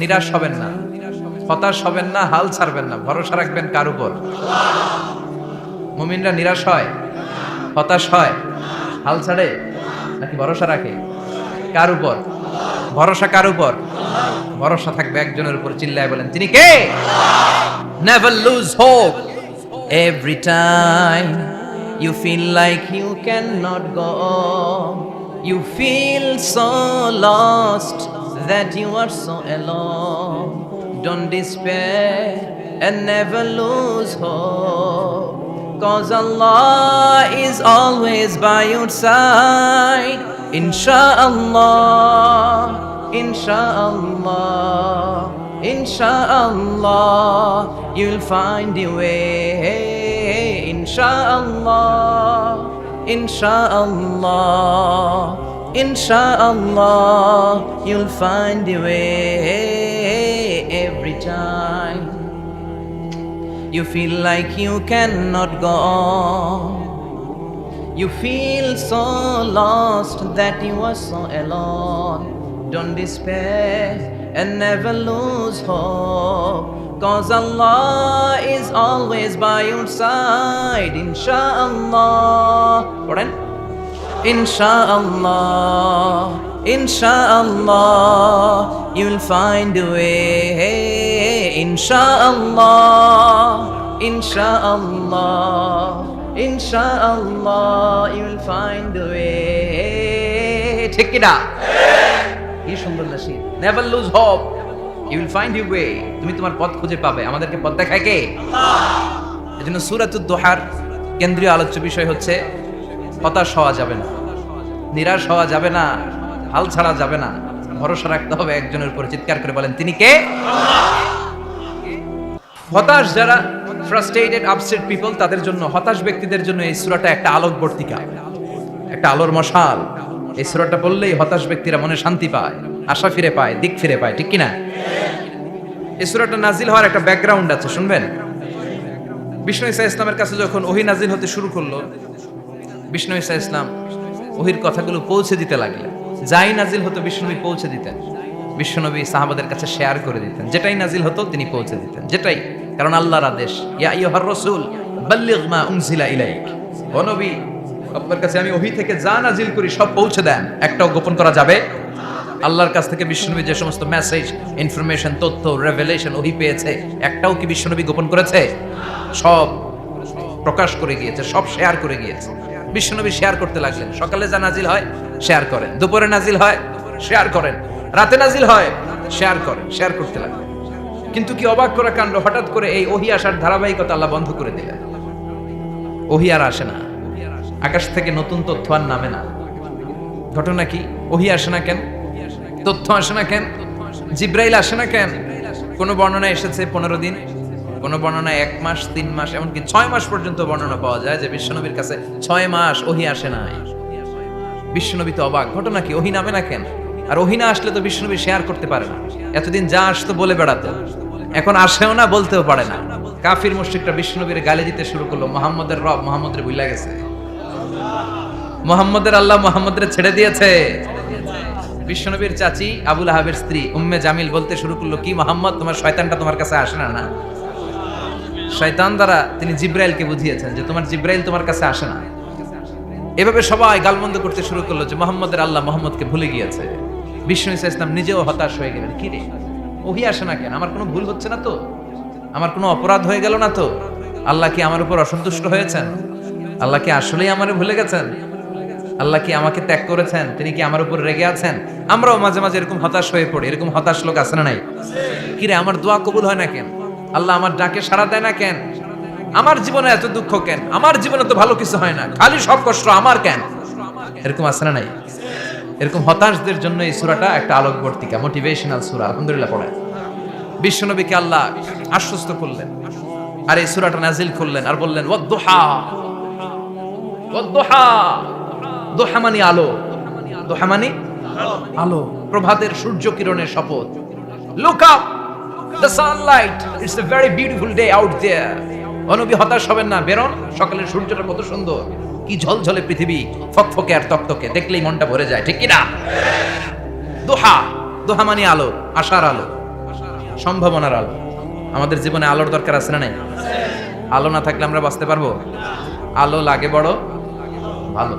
নিরাশ হবেন না, হতাশ হবেন না, হাল ছাড়বেন না, ভরসা রাখবেন কার উপর? মুমিনরা নিরাশ হয়, হতাশ হয়, হাল ছাড়ে নাকি ভরসা রাখে? কার উপর ভরসা? কার উপর ভরসা থাকবে? একজনের উপর। চিল্লায় বলেন, তিনি কে? Never lose hope. Every time you feel like you cannot go on, you feel so lost that you are so alone. Don't despair and never lose hope, 'cause Allah is always by your side. Insha'Allah, Insha'Allah, Insha'Allah, you'll find a way. Insha'Allah, Insha'Allah, Insha'Allah, you'll find a way. Every time you feel like you cannot go on, you feel so lost that you are so alone. Don't despair and never lose hope, 'cause Allah is always by your side. Insha'Allah, pardon? Insha'Allah, Insha'Allah, you'll find a way. Insha'Allah, Insha'Allah, Insha'Allah, you'll find a way. ঠিক কি না? কি সুন্দর nasheed. Never lose hope, you will find your way. তুমি তোমার পথ খুঁজে পাবে। আমাদেরকে পথ দেখায় কে? আল্লাহ। এজন্য সূরাতুদ দুহার কেন্দ্রীয় আলোচ্য বিষয় হচ্ছে হতাশ হওয়া যাবে না, নিরাশ হওয়া যাবে না, হাল ছাড়া যাবে না, ভরসা রাখতে হবে একজনের উপর। চিৎকার করে বলেন, তিনি কে? হতাশ যারা, ফ্রাস্ট্রেটেড আপসেট পিপল, তাদের জন্য, হতাশ ব্যক্তিদের জন্য এই সূরাটা একটা আলোকবর্তিকা, একটা আলোর মশাল। এই সূরাটা পড়লেই হতাশ ব্যক্তিরা মনে শান্তি পায়, আশা ফিরে পায়, দিক ফিরে পায়। ঠিক কিনা? এই সূরাটা নাজিল হওয়ার একটা ব্যাকগ্রাউন্ড আছে, শুনবেন। বিষ্ণু ঈসা ইসলামের কাছে যখন ওহী নাজিল হতে শুরু করলো, বিষ্ণু ঈসা ইসলাম ওহীর কথাগুলো পৌঁছে দিতে লাগলেন। যাই নাজিল হতো বিষ্ণুনবী পৌঁছে দিতেন, বিশ্বনবী সাহাবাদের কাছে শেয়ার করে দিতেন। যেটাই নাজিল হতো তিনি পৌঁছে দিতেন, যেটাই, কারণ আল্লাহর আদেশ, ইয়া আইয়ুহার রাসূল বাল্লিগ মা উনজিলা ইলাইক। ও নবী, আপনার কাছে আমি ওহী থেকে যা নাজিল করি সব পৌঁছে দেন, একটাও গোপন করা যাবে। আল্লাহর কাছ থেকে বিশ্বনবী যে সমস্ত মেসেজ, ইনফরমেশন, তথ্য, রেভেলেশন ওহী পেয়েছে, একটাও কি বিশ্বনবী গোপন করেছে? সব প্রকাশ করে গিয়েছে, সব শেয়ার করে গিয়েছে। বিশ্বনবী শেয়ার করতে লাগলেন। সকালে যা নাজিল হয় শেয়ার করেন, দুপুরে নাজিল হয় শেয়ার করেন, রাতে নাজিল হয় শেয়ার করেন, শেয়ার করতে লাগলেন। কিন্তু কি অবাক করা কাণ্ড, হঠাৎ করে এই ওহী আসার ধারাবাহিকতা আল্লাহ বন্ধ করে দিলেন। ওহী আর আসে না, আকাশ থেকে নতুন তথ্য আর নামে না। ঘটনা কি? ওহী আসে না কেন? তথ্য আসে না কেন? জিব্রাইল আসে না কেন? কোন বর্ণনায় এসেছে 15 দিন, কোন বর্ণনায় 1 মাস, 3 মাস, এমনকি 6 মাস পর্যন্ত বর্ণনা পাওয়া যায় যে বিশ্বনবীর কাছে 6 মাস ওহী আসে নাই। বিশ্বনবী তো অবাক, ঘটনা কি? ওহী নামে না কেন? আর ওহী না আসলে তো বিশ্বনবী শেয়ার করতে পারে না। এতদিন যা আসতো বলে বেড়াতো, এখন আসেও না, বলতেও পারে না। কাফির মুশরিকরা বিশ্বনবীর গালি দিতে শুরু করলো, মুহাম্মদের রব মুহাম্মদরে ভুলে গেছে, মুহাম্মদের আল্লাহ মুহাম্মদরে ছেড়ে দিয়েছে। বিশ্বনবীর চাচি আবু লাহাবের স্ত্রী উম্মে জামিল বলতে শুরু করলো, কি মুহাম্মদ, তোমার শয়তানটা তোমার কাছে আসে না? না, শয়তান দ্বারা তিনি জিব্রাইলকে বুঝিয়েছেন যে তোমার জিব্রাইল তোমার কাছে আসে না। এভাবে সবাই গালমন্দ করতে শুরু করলো যে মুহাম্মদের আল্লাহ মুহাম্মদকে ভুলে গিয়েছে। বিষ্ণু ঈসা ইসলাম নিজেও হতাশ হয়ে গেলেন। কি রে, ওহী আসে না কেন? আমার কোনো ভুল হচ্ছে না তো? আমার কোনো অপরাধ হয়ে গেল না তো? আল্লাহ কি আমার উপর অসন্তুষ্ট হয়েছেন? আল্লাহ কি আসলেই আমারে ভুলে গেছেন? আল্লাহ কি আমাকে ত্যাগ করেছেন? তিনি কি আমার উপর রেগে আছেন? আমরাও মাঝে মাঝে এরকম হতাশ হয়ে পড়ি। এরকম হতাশ লোক আছে না নাই? কি রে, আমার দোয়া কবুল হয় না কেন? আল্লাহ আমার ডাকে সাড়া দেয় না কেন? আমার জীবনে এত দুঃখ কেন? আমার জীবনে তো ভালো কিছু হয় না, খালি সব কষ্ট আমার কেন? এরকম আছে না নাই? এরকম হতাশদের জন্য এই সূরাটা একটা আলোকবর্তিকা, মোটিভেশনাল সূরা। আলহামদুলিল্লাহ পড়ে বিশ্বনবীকে আল্লাহ আশ্বস্ত করলেন, আর এই সূরাটা নাজিল করলেন, আর বললেন ওয়াদ-দুহা, ওয়াদ-দুহা। দুহা মানে আলো, দুহা মানে আলো, প্রভাতের সূর্য কিরণের শপথ। Look up, the sunlight, it's a very beautiful day out there. নবী হতাশ হবেন না, বেরোন, সকালের সূর্যটা কত সুন্দর, কি ঝলঝলে পৃথিবী, ফকফকে আর তকতকে, দেখলেই মনটা ভরে যায়। ঠিক কি না? দুহা, দুহা মানে আলো, আশার আলো। সম্ভাবনার আলো। আমাদের জীবনে আলোর দরকার আছে না নাই? আলো না থাকলে আমরা বাঁচতে পারবো? আলো লাগে বড় ভালো।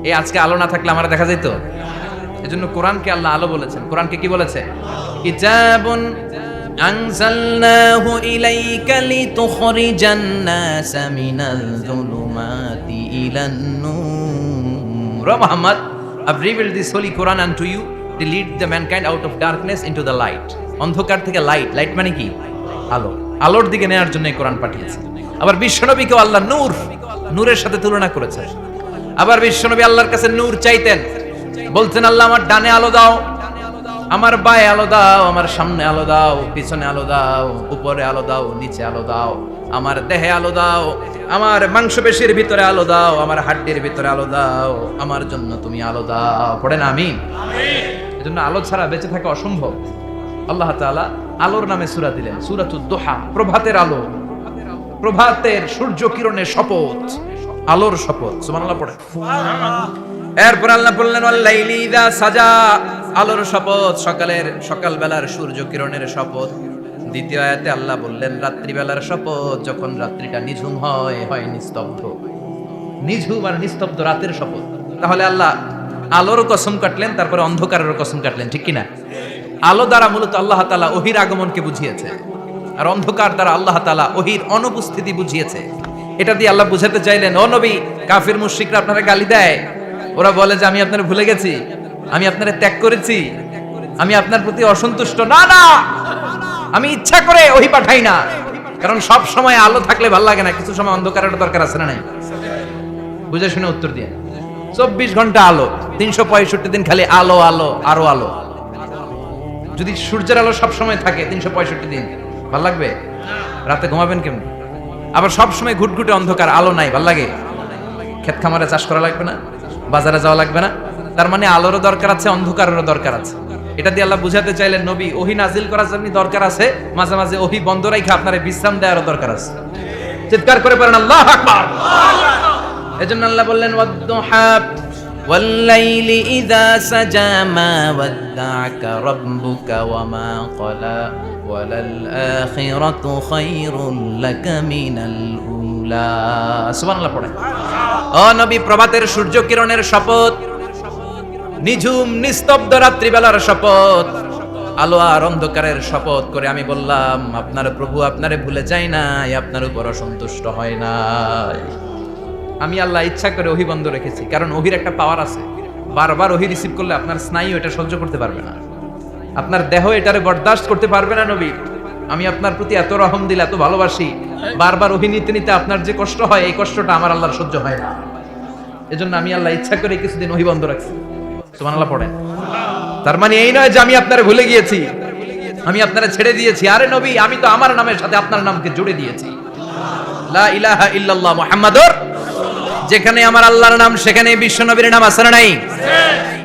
এই আজকে আলো না থাকলে আমার দেখা যেত। এজন্য কোরআনকে আল্লাহ আলো বলেছেন। কোরআনকে কি বলেছে? কিতাবুন আনজালনাহু ইলাইকা লিতুখরিজান নাসা মিনাল যুলুমাতি ইলান নূর। Muhammad, I've revealed this holy Quran unto you to lead the mankind out of darkness into the light. অন্ধকার থেকে লাইট, লাইট মানে কি? আলো। আলোর দিকে নেওয়ার জন্য এই কোরআন পাঠিয়েছে। আবার বিশ্বনবীকেও আল্লাহ নূর, নূরের সাথে তুলনা করেছে। আবার বিশ্বনবী আল্লাহর কাছে নূর চাইতেন, বলতেন আল্লাহ আমার ডানে আলো দাও, আমার বায়ে আলো দাও, আমার সামনে আলো দাও, পিছনে আলো দাও, উপরে আলো দাও, নিচে আলো দাও, আমার দেহে আলো দাও, আমার মাংসপেশির ভিতরে আলো দাও, আমার হাড্ডির ভিতরে আলো দাও, আমার জন্য তুমি আলো দাও। পড়েন আমিন। এজন্য আলো ছাড়া বেঁচে থাকা অসম্ভব। আল্লাহ তাআলা আলোর নামে সূরা দিলেন, সূরাতুদ দুহা, প্রভাতের আলো, প্রভাতের সূর্য কিরণের শপথ, আলোর শপথ। সুবহানাল্লাহ পড়ে। এরপর আল্লাহ বললেন ওয়াল লাইলি ইযা সাজা, আলোর শপথ, সকাল বেলার সূর্য কিরণের শপথ। দ্বিতীয় আয়াতে আল্লাহ বললেন রাত্রি বেলার শপথ, যখন রাত্রিটা নিঝুম হয় নিস্তব্ধ, নিঝুম আর নিস্তব্ধ রাতের শপথ। তাহলে আল্লাহ আলোর কসম কাটলেন, তারপরে অন্ধকারের কসম কাটলেন, ঠিক কি না? আলো দ্বারা মূলত আল্লাহ তাআলা ওহীর আগমনকে বুঝিয়েছে, আর অন্ধকার দ্বারা আল্লাহ তাআলা ওহীর অনুপস্থিতি বুঝিয়েছে। এটা দিয়ে আল্লাহ বুঝাতে চাইলেন, ও নবী, কাফির মুশরিকরা আপনারা গালি দেয়, ওরা বলে যে আমি আপনারে ভুলে গেছি, আমি আপনারে ত্যাগ করেছি, আমি আপনার প্রতি অসন্তুষ্ট। না না, আমি ইচ্ছা করে ওহী পাঠাই না, কারণ সব সময় আলো থাকলে ভালো লাগে না, কিছু সময় অন্ধকারের দরকার আছে না নাই? বুঝে শুনে উত্তর দিয়ে। 24 ঘন্টা আলো, 365 দিন খালি আলো আলো আরো আলো। যদি সূর্যের আলো সব সময় থাকে 365 দিন, ভাল লাগবে? রাতে ঘুমাবেন কেমন? আবার সব সময় ঘুটঘুটে অন্ধকার, আলো নাই, ভাল লাগে? ক্ষেত খামারে চাষ করা লাগবে না, বাজারে যাওয়া লাগবে না। তার মানে আলোরও দরকার আছে, অন্ধকারেরও দরকার আছে। এটা দিয়ে আল্লাহ বুঝাতে চাইলেন, নবী, ওহী নাজিল করার জন্য দরকার আছে, মাঝে মাঝে ওহী বন্ধ রাখা আপনারে বিশ্রাম দেওয়ারও দরকার আছে। চিৎকার করে বলেন আল্লাহু আকবার। এজন্য আল্লাহ বললেন ওয়াদ-দুহা ওয়াল লাইলি ইযা সাজা মা ওয়াদ্দা'আকা রাব্বুকা ওয়া মা ক্বালা ওয়ালাল আখিরাতু খায়রুল লাকা মিনাল উলা। সুবহানাল্লাহ পড়েন। ও নবী, প্রভাতের সূর্য কিরণের শপথ, নিঝুম নিস্তব্ধ রাত্রিবেলার শপথ, আলো আর অন্ধকারের শপথ করে আমি বললাম, আপনার প্রভু আপনারে ভুলে যায় নাই, আপনার উপর অসন্তুষ্ট হয় নাই। আমি আল্লাহ ইচ্ছা করে ওহী বন্ধ রেখেছি, কারণ ওহীর একটা পাওয়ার আছে। বারবার ওহী রিসিভ করলে আপনার স্নায়ু এটা সহ্য করতে পারবে না, আপনার দেহ এটারে বরদাস্ত করতে পারবে না। নবী, আমি আপনার প্রতি এত রহম দিল, এত ভালোবাসি, বারবার ওহী নিতে নিতে আপনার যে কষ্ট হয়, এই কষ্টটা আমার আল্লাহর সহ্য হয় না। এজন্য আমি আল্লাহ ইচ্ছা করে কিছুদিন ওহী বন্ধ রাখছি। সুবহানাল্লাহ পড়েন। তার মানে এই নয় যে আমি আপনারে ভুলে গিয়েছি, আমি আপনারে ছেড়ে দিয়েছি। আরে নবী, আমি তো আমার নামের সাথে আপনার নামকে জুড়ে দিয়েছি। লা ইলাহা ইল্লাল্লাহ মুহাম্মাদুর, যেখানে আমার আল্লাহর নাম সেখানে বিশ্বনবীর নাম আছে না নাই?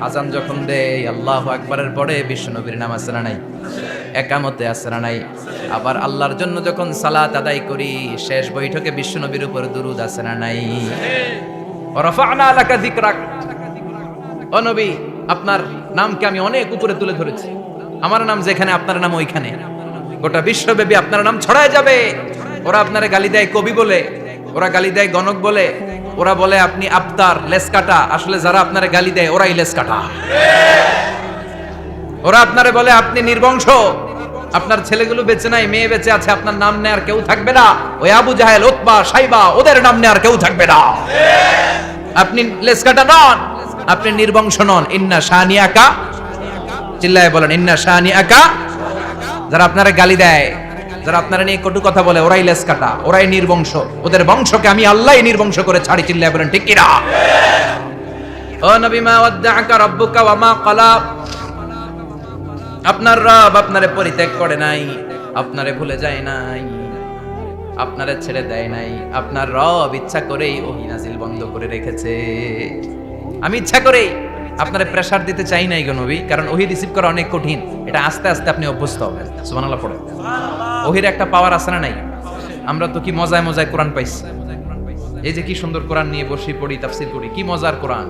আযান যখন দেই আল্লাহু আকবারের পরে বিশ্বনবীর নাম আছে না নাই? একামতে আছে না নাই? আবার আল্লাহর জন্য যখন সালাত আদায় করি, শেষ বৈঠকে বিশ্বনবীর উপর দুরূদ আছে না নাই? রাফা'না লাকা যিকরাক, ও নবী, আপনার নামকে আমি অনেক উপরে তুলে ধরেছি। আমার নাম যেখানে, আপনার নাম ওইখানে। গোটা বিশ্বব্যাপী আপনার নাম ছড়ায় যাবে। ওরা আপনারে গালি দেয় কবি বলে, ওরা গালি দেয় গণক বলে, ওরা বলে আপনি আফতার, লেস কাটা। আসলে যারা আপনারে গালি দেয় ওরাই লেস কাটা। ওরা আপনারে বলে আপনি নির্বংশ, আপনার ছেলেগুলো বেঁচে নাই, মেয়ে বেঁচে আছে, আপনার নাম নেয়ার কেউ থাকবে না। ওই আবু জাহেল, উতবা, সাইবা, ওদের নাম নেয়ার কেউ থাকবে না। আপনি লেস কাটা নন, আপনি নির্বংশ নন। ইন্না শানিয়াকা, চিল্লায়ে বলেন ইন্না শানিয়াকা। যারা আপনারে গালি দেয়, যারা আপনারা নিয়ে কটু কথা বলে, ওরাই লেস কাটা, ওরাই নির্বংশ। ওদের বংশকে আমি আল্লাহই নির্বংশ করে ছাড়ি। চিল্লায়ে বলেন ঠিক কি না? ও নবী, মা ওয়াদ্দা'আকা রাব্বুকা ওয়া মা ক্বালা, আপনার রব আপনারে পরিত্যাগ করে নাই, আপনারে ভুলে যায় নাই, আপনারে ছেড়ে দেয় নাই। আপনার রব ইচ্ছা করেই ওহী নাজিল বন্ধ করে রেখেছে। আমি ইচ্ছা করেই আপনারে প্রেসার দিতে চাই নাই গো নবী, কারণ ওহী রিসিভ করা অনেক কঠিন। এটা আস্তে আস্তে আপনি অভ্যস্ত হবেন। সুবহানাল্লাহ পড়ে। ওহীর একটা পাওয়ার আছে না নাই? আমরা তো কি মজায় মজায় কোরআন পাইছি। এই যে কি সুন্দর কোরআন নিয়ে বসে পড়ি, তাফসীর করি, কি মজার কোরআন।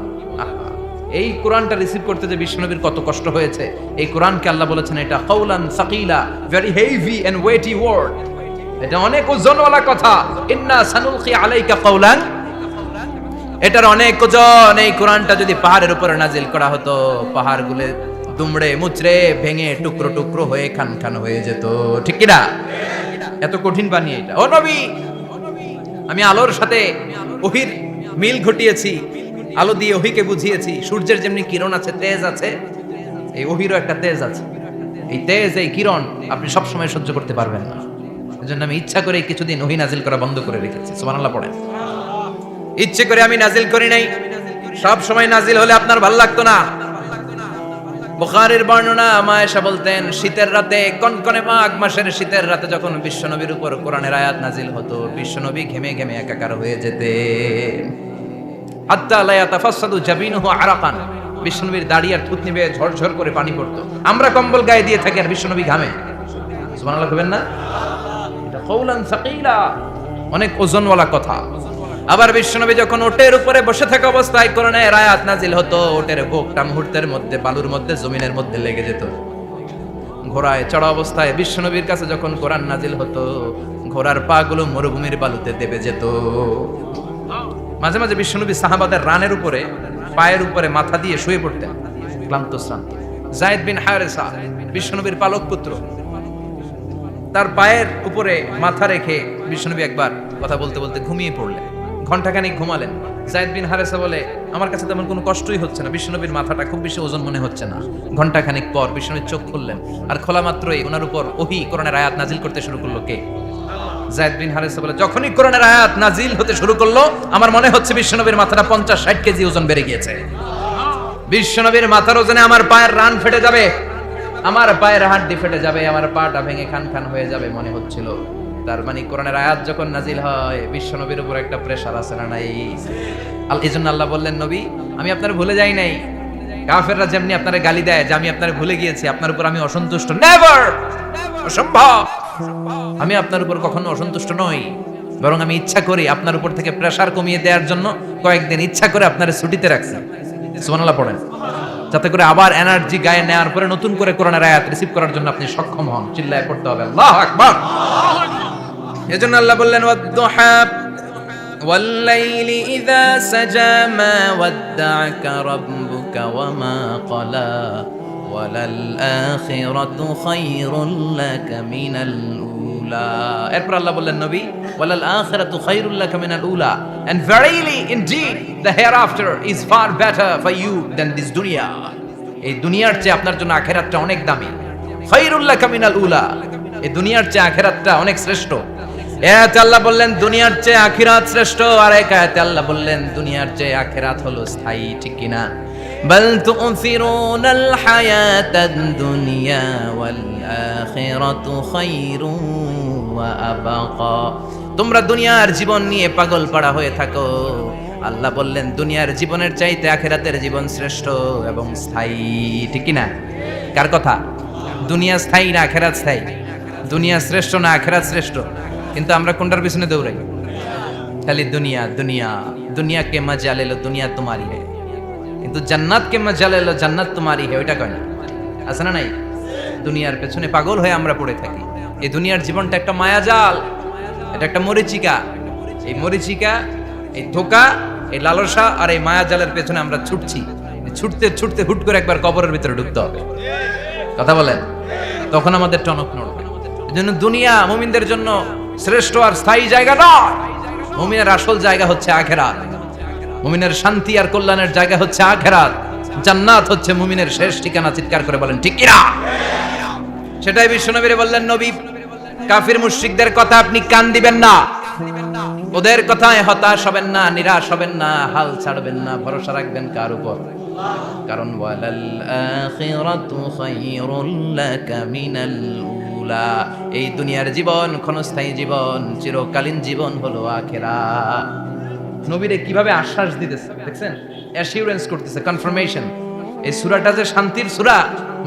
এই কোরআনটা রিসিভ করতে যে বিশ্বনবীর কত কষ্ট হয়েছে, এই কোরআনকে আল্লাহ বলেছেন এটা কাউলান সাকিলা, very heavy and weighty word, এটা অনেক ওজনওয়ালা কথা। ইন্না সানুলকি আলাইকা কাউলান, এটার অনেক ওজন। এই কোরআনটা যদি পাহাড়ের উপরে নাজিল করা হতো, পাহাড়গুলো দুমড়ে মুচড়ে ভেঙে টুকরো টুকরো হয়ে খান খান হয়ে যেত, ঠিক কি না? এত কঠিন বাণী এটা। ও নবী, আমি আলোর সাথে ওহির মিল ঘটিয়েছি, আলো দিয়ে ওহিকে বুঝিয়েছি। সূর্যের যেমনি কিরণ আছে, তেজ আছে, এই ওহিরও একটা তেজ আছে। এই তেজ, এই কিরণ আপনি সব সময় সহ্য করতে পারবেন না। এজন্য আমি ইচ্ছা করে কিছুদিন ওহি নাজিল করা বন্ধ করে রেখেছি। সুবহানাল্লাহ পড়েন। ইচ্ছে করে আমি নাজিল করি নাই। সব সময় নাজিল হলে আপনার ভালো লাগতো না। বুখারীর বর্ণনা, আয়েশা বলতেন শীতের রাতে, কনকনে মাঘ মাসের শীতের রাতে যখন বিশ্বনবীর উপর কোরআনের আয়াত নাজিল হতো, বিশ্বনবী ঘেমে ঘেমে একাকার হয়ে যেতেন। হাত্তা লা ইয়াতাফাসসাদু জাবিনুহু আরাকান, বিশ্বনবীর দাড়ি আর থুতনি বেয়ে ঝরঝর করে পানি পড়তো। আমরা কম্বল গায়ে দিয়ে থাকি আর বিশ্বনবী ঘামে। সুবহানাল্লাহ কইবেন না? এটা কাউলান সাকিলা, অনেক ওজনওয়ালা কথা। আবার বিশ্বনবী যখন ওটের উপরে বসে থাকা অবস্থায় কোরআনের আয়াত নাজিল হতো, ওটের গোকটা মুহূর্তের মধ্যে বালুর মধ্যে, জমিনের মধ্যে লেগে যেত। ঘোড়ায় চড়া অবস্থায় বিশ্বনবীর কাছে যখন কোরআন নাজিল হতো, ঘোড়ার পা গুলো মরুভূমির বালুতে দেবে যেত। মাঝে মাঝে বিশ্বনবী সাহাবাদের রানের উপরে, পায়ের উপরে মাথা দিয়ে শুয়ে পড়তেন, ক্লান্ত শ্রান্ত। যায়েদ বিন হারেসা, বিশ্বনবীর পালক পুত্র, তার পায়ের উপরে মাথা রেখে বিশ্বনবী একবার কথা বলতে বলতে ঘুমিয়ে পড়লেন। ঘন্টাখানিক ঘুমালেন। যায়েদ বিন হারেসা বলে, আমার কাছে তেমন কোনো কষ্টই হচ্ছে না, বিশ্বনবীর মাথাটা খুব বেশি ওজন মনে হচ্ছে না। ঘন্টাখানিক পর বিশ্বনবীর চোখ খুললেন, আর খোলা মাত্রই ওনার উপর ওহী কোরআনের আয়াত নাজিল করতে শুরু করলো। কে? যায়েদ বিন হারেসা বলে, যখনই কোরআনের আয়াত নাজিল হতে শুরু করলো, আমার মনে হচ্ছে বিশ্বনবীর মাথাটা 50-60 কেজি ওজন বেড়ে গিয়েছে। বিশ্বনবীর মাথার ওজনে আমার পায়ের রান ফেটে যাবে, আমার পায়ের হাড়ি ফেটে যাবে, আমার পাটা ভেঙে খান খান হয়ে যাবে মনে হচ্ছিল। তার মানে কোরআনের আয়াত যখন নাজিল হয়, বিশ্বনবীর উপর একটা প্রেসার আছে না নাই? এইজন্য আল্লাহ বললেন, নবী আমি আপনার ভুলে যাই নাই। কাফেররা যেমনি আপনারে গালি দেয় যে আমি আপনারে ভুলে গিয়েছি, আপনার উপর আমি অসন্তুষ্ট, নেভার, অসম্ভব। আমি আপনার উপর কখনো অসন্তুষ্ট নই, বরং আমি ইচ্ছা করি আপনার উপর থেকে প্রেসার কমিয়ে দেওয়ার জন্য কয়েকদিন ইচ্ছা করে আপনারে ছুটিতে রাখছি। সুবহানাল্লাহ পড়েন, যাতে করে আবার এনার্জি গায়ে নেওয়ার পরে নতুন করে কোরআনের আয়াত রিসিভ করার জন্য আপনি সক্ষম হন। চিল্লায় পড়তে হবে আল্লাহু আকবার। এজন্য আল্লাহ বললেন, ওয়াদ-দুহা ওয়াল-লাইলি ইযা সাজা মা ওয়াদ্দা'আকা রাব্বুকা ওয়া মা ক্বালা ওয়ালাল আখিরাতু খায়রুল লাকা মিনাল উলা। এরপর আল্লাহ বললেন, নবী ওয়ালাল আখিরাতু খায়রুল লাকা মিনাল উলা, and verily indeed the hereafter is far better for you than this dunya. এই দুনিয়ার চেয়ে আপনার জন্য আখিরাতটা অনেক দামি। খায়রুল লাকা মিনাল উলা, এই দুনিয়ার চেয়ে আখিরাতটা অনেক শ্রেষ্ঠ। এতে আল্লাহ বললেন দুনিয়ার চেয়ে আখিরাত শ্রেষ্ঠ, আর এক আয়াতে আল্লাহ বললেন দুনিয়ার চেয়ে আখিরাত হলো স্থায়ী, ঠিক কি না? বাল তু'থিরুনাল হায়াতাদ দুনিয়া ওয়াল আখিরাতু খায়রুন ওয়া আবাকা। তোমরা দুনিয়ার জীবন নিয়ে পাগল পাড়া হয়ে থাকো, আল্লাহ বললেন দুনিয়ার জীবনের চাইতে আখিরাতের জীবন শ্রেষ্ঠ এবং স্থায়ী, ঠিক কি না? কার কথা? দুনিয়া স্থায়ী না আখিরাত স্থায়ী? দুনিয়া শ্রেষ্ঠ না আখিরাত শ্রেষ্ঠ? কিন্তু আমরা কোনটার পিছনে দৌড়াই? খালি দুনিয়া দুনিয়া। দুনিয়া কে মজা ले लो দুনিয়া তোমারি है, কিন্তু জান্নাত কে মজা ले लो জান্নাত তোমারি है, ওইটা কয় না? আছে না নাই? দুনিয়ার পেছনে পাগল হয়ে আমরা পড়ে থাকি। এই দুনিয়ার জীবনটা একটা মায়াজাল, এটা একটা মরিচিকা। এই মরিচিকা, এই ধোঁকা, এই লালসা আর এই মায়াজালের পেছনে আমরা ছুটছি। ছুটতে ছুটতে হুট করে একবার কবরের ভিতরে ঢুকতে হবে। কথা বলেন, তখন আমাদের টনক নড়বে। এজন্য দুনিয়া মুমিনদের জন্য শ্রেষ্ঠ আর স্থায়ী জায়গা নয়। মুমিনের আসল জায়গা হচ্ছে আখিরাত। মুমিনের শান্তি আর কল্যাণের জায়গা হচ্ছে আখিরাত। জান্নাত হচ্ছে মুমিনের শেষ ঠিকানা। চিৎকার করে বলেন ঠিক কি না? সেটাই বিশ্বনবীরে বললেন, নবী কাফির মুশরিকদের কথা আপনি কান দিবেন না, ওদের কথায় হতাশ হবেন না, নিরাশ হবেন না, হাল ছাড়বেন না, ভরসা রাখবেন কার উপর? কারণ ওয়ালাল আখিরাতু খায়রুল লাকা মিনাল উলা, এই দুনিয়ার জীবন ক্ষণস্থায়ী জীবন, চিরকালীন জীবন হলো আখিরাত। নবীরে কিভাবে আশ্বাস দিতেছে দেখছেন, অ্যাসিউরেন্স করতেছে, কনফার্মেশন। এই সূরাটা যে শান্তির সূরা,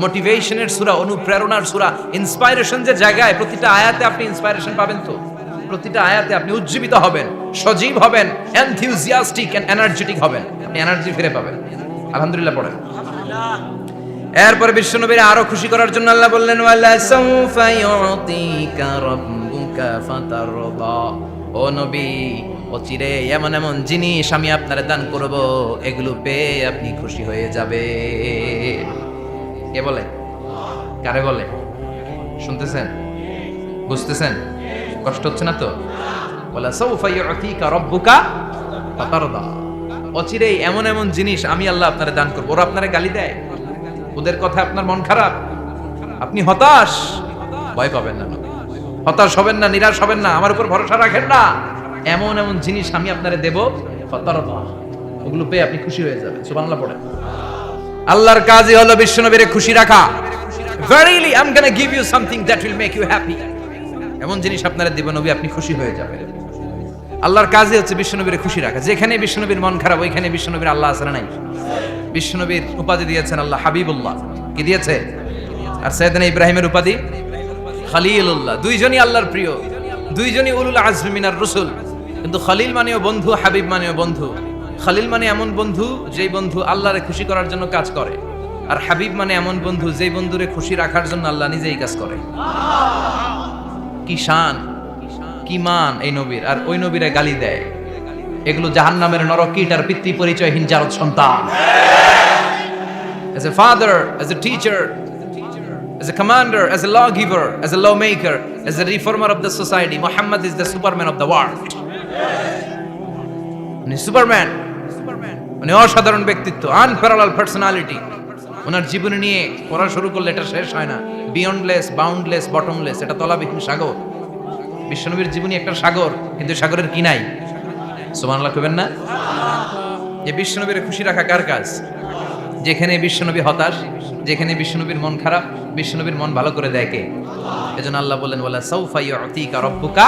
মোটিভেশনের সূরা, অনুপ্রেরণার সূরা, ইন্সপাইরেশন যে জায়গায়, প্রতিটা আয়াতে আপনি ইন্সপাইরেশন পাবেন। তো প্রতিটা আয়াতে আপনি উজ্জীবিত হবেন, সজীব হবেন, এনথিউজিয়াস্টিক এন্ড এনার্জেটিক হবেন, আপনি এনার্জি ফিরে পাবেন। আলহামদুলিল্লাহ পড়েন। এরপরে বিশ্বনবীর আরো খুশি করার জন্য আল্লাহ বললেন ওয়ালা সাউফা ইউতিকা রাব্বুকা ফাতারদা। ও নবী, অচিরে এমন এমন জিনিস আমি আপনারে দান করব, এগুলো পেয়ে আপনি খুশি হয়ে যাবে। কে বলে? কারে বলে? শুনতেছেন? বুঝতেছেন? কষ্ট হচ্ছে না তো? ওয়ালা সাউফা ইউতিকা রাব্বুকা ফাতারদা। অচিরেই এমন এমন জিনিস আমি আল্লাহ আপনারে দান করব। ওরা আপনারে গালি দেয়, ওদের কথা আপনার মন খারাপ, আপনি হতাশ, ভয় পাবেন না, হতাশ হবেন না, নিরাশ হবেন না, আমার উপর ভরসা রাখেন না। এমন এমন জিনিস আমি আপনারে দেব, ফাতারদা, ওগুলো পেয়ে আপনি খুশি হয়ে যাবেন। সুবহানাল্লাহ পড়েন। আল্লাহর কাজই হলো বিশ্বনবীরে খুশি রাখা। Verily I'm going to give you something that will make you happy. এমন জিনিস আপনারে দেব নবী, আপনি খুশি হয়ে যাবেন। আল্লাহর কাজই হচ্ছে বিশ্বনবীরে খুশি রাখা। যেখানে বিশ্বনবীর মন খারাপ, ওইখানে বিশ্বনবীর আল্লাহ আছে না নাই? বিশ্বনবীর উপাধি দিয়েছেন আল্লাহ হাবিবুল্লাহ। কি দিয়েছে? আর সাইয়েদনা ইব্রাহিমের উপাধি খলিলুল্লাহ। দুইজনই আল্লাহর প্রিয়, দুইজনই উলুল আজমি মিনার রাসূল। কিন্তু খলিল মানেও বন্ধু, হাবিব মানেও বন্ধু। খলিল মানে এমন বন্ধু যেই বন্ধু আল্লাহরে খুশি করার জন্য কাজ করে, আর হাবিব মানে এমন বন্ধু যেই বন্ধুরে খুশি রাখার জন্য আল্লাহ নিজেই কাজ করে। কি শান, কি মান এই নবীর, আর ওই নবীরে গালি দেয়। এগুলো জাহান্নামের নরকীট আর পিতৃ পরিচয়হীন জারদ সন্তান। As a father, as a teacher, as a commander, as a lawgiver, as a lawmaker, as a reformer of the society, Muhammad is the superman of the world. উনি সুপারম্যান, উনি অসাধারণ ব্যক্তিত্ব, আনপ্যারালাল পার্সোনালিটি। ওনার জীবনী নিয়ে পড়া শুরু করলে এটা শেষ হয় না। বিয়ন্ডলেস, বাউন্ডলেস, বটমলেস, এটা তলাবিহীন সাগর। বিশ্বনবীর জীবনী একটা সাগর, কিন্তু সাগরের কি নাই? সুবহানাল্লাহ কইবেন না? যে বিশ্বনবীর খুশি রাখা কার কাজ? যেখানে বিশ্বনবী হতাশ, যেখানে বিশ্বনবীর মন খারাপ, বিশ্বনবীর মন ভালো করে দেয় কে? এজন্য আল্লাহ বলেন ওয়ালা সাউফা ইউতিকা রাব্বুকা।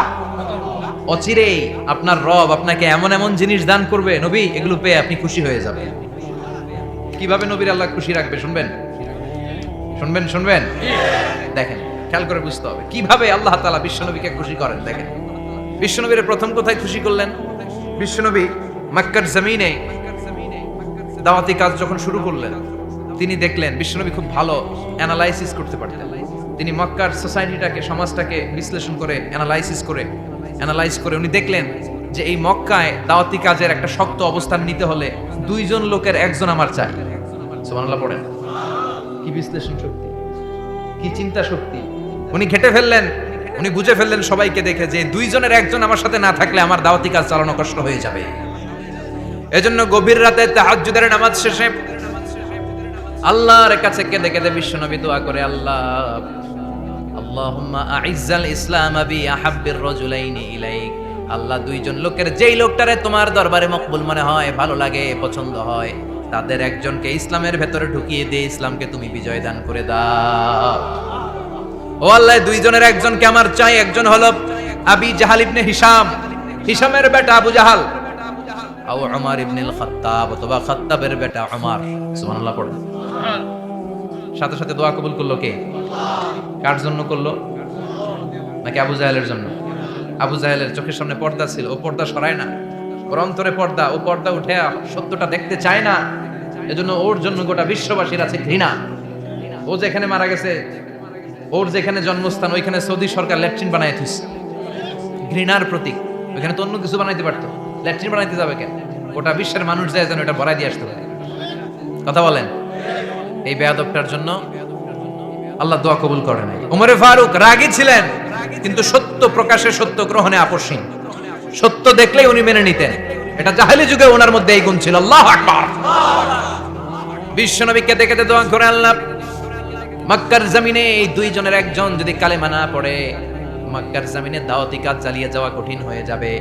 অচিরেই আপনার রব আপনাকে এমন এমন জিনিস দান করবে নবী, এগুলো পেয়ে আপনি খুশি হয়ে যাবেন। কিভাবে নবীর আল্লাহ খুশি রাখবে শুনবেন? শুনবেন? শুনবেন? দেখেন, খেয়াল করে বুঝতে হবে কিভাবে আল্লাহ তাআলা বিশ্বনবীকে খুশি করেন। দেখেন, বিশ্বনবীর প্রথম কোথায় খুশি করলেন? বিশ্বনবী মক্কার জমিনে দাওয়াতি কাজ যখন শুরু করলেন, তিনি দেখলেন বিশ্বনবী খুব ভালো অ্যানালাইসিস করতে পারতেন। তিনি মক্কার সোসাইটিটাকে, সমাজটাকে বিশ্লেষণ করে অ্যানালাইজ করে উনি দেখলেন যে এই মক্কায় দাওয়াতি কাজের একটা শক্ত অবস্থান নিতে হলে দুইজন লোকের একজন আমার চাই। সুবহানাল্লাহ পড়েন। কি বিশ্লেষণ শক্তি, কি চিন্তা শক্তি! উনি ঘেটে ফেললেন, উনি বুঝে ফেললেন সবাইকে দেখে যে দুইজনের একজন আমার সাথে না থাকলে আমার দাওয়াতি কাজ চালানো কষ্ট হয়ে যাবে। এজন্য গভীর রাতে তাহাজ্জুদের নামাজ শেষে আল্লাহর কাছে কেঁদে কেঁদে বিশ্বনবী দোয়া করে, আল্লাহুম্মা আইজ্জাল ইসলাম বি আহাব্বির রাজুলাইনি ইলাইক। আল্লাহ, দুইজন লোকের যেই লোকটারে তোমার দরবারে মকবুল মনে হয়, ভালো লাগে, পছন্দ হয়, তাদের একজনকে ইসলামের ভেতরে ঢুকিয়ে দিয়ে ইসলামকে তুমি বিজয় দান করে দাও। ও আল্লাহ, দুইজনের একজনকে আমার চাই। একজন হলো আবি জাহাল ইবনে হিশাম, হিশামের বেটা আবু জাহাল, আর উমর ইবনুল খাত্তাব অথবা খাত্তাবের বেটা উমর। সুবহানাল্লাহ পড়ুন। সাথে সাথে দোয়া কবুল করলো কে? কার জন্য করলো? নাকি আবু জাহেলের জন্য? আবু জাহেলের চোখের সামনে পর্দা ছিল, ও পর্দা সরায় না। ওর অন্তরে পর্দা, ও পর্দা উঠে সত্যটা দেখতে চায় না। এজন্য ওর জন্য গোটা বিশ্ববাসীর আছে ঘৃণা। ও যেখানে মারা গেছে, ওর যেখানে জন্মস্থান, ওইখানে সৌদি সরকার ল্যাট্রিন বানায় দিচ্ছে। ঘৃণার প্রতীক। ওইখানে তো অন্য কিছু বানাইতে পারতো, ল্যাট্রিন বানাইতে যাবে কেন? গোটা বিশ্বের মানুষ যায় যেন এটা ভরাই দিয়ে আসতে পারে। কথা বলেন। এই বেয়াদবটার জন্য আল্লাহ দোয়া কবুল করে নাই। ওমরে ফারুক রাগী ছিলেন, কিন্তু সত্য প্রকাশে, সত্য গ্রহণে আপোষহীন। সত্য দেখলেই উনি মেনে নিতেন। এটা জাহেলি যুগে ওনার মধ্যে এই গুণ ছিল। আল্লাহু আকবার। বিশ্বনবী কেঁদে কেঁদে দোয়া করে, আল্লাহ, মক্কার জমিনে এই দুইজনের একজন যদি কালেমা না পড়ে, মক্কার জমিনে দাওয়াতি কাজ চালিয়ে যাওয়া কঠিন হয়ে যাবে।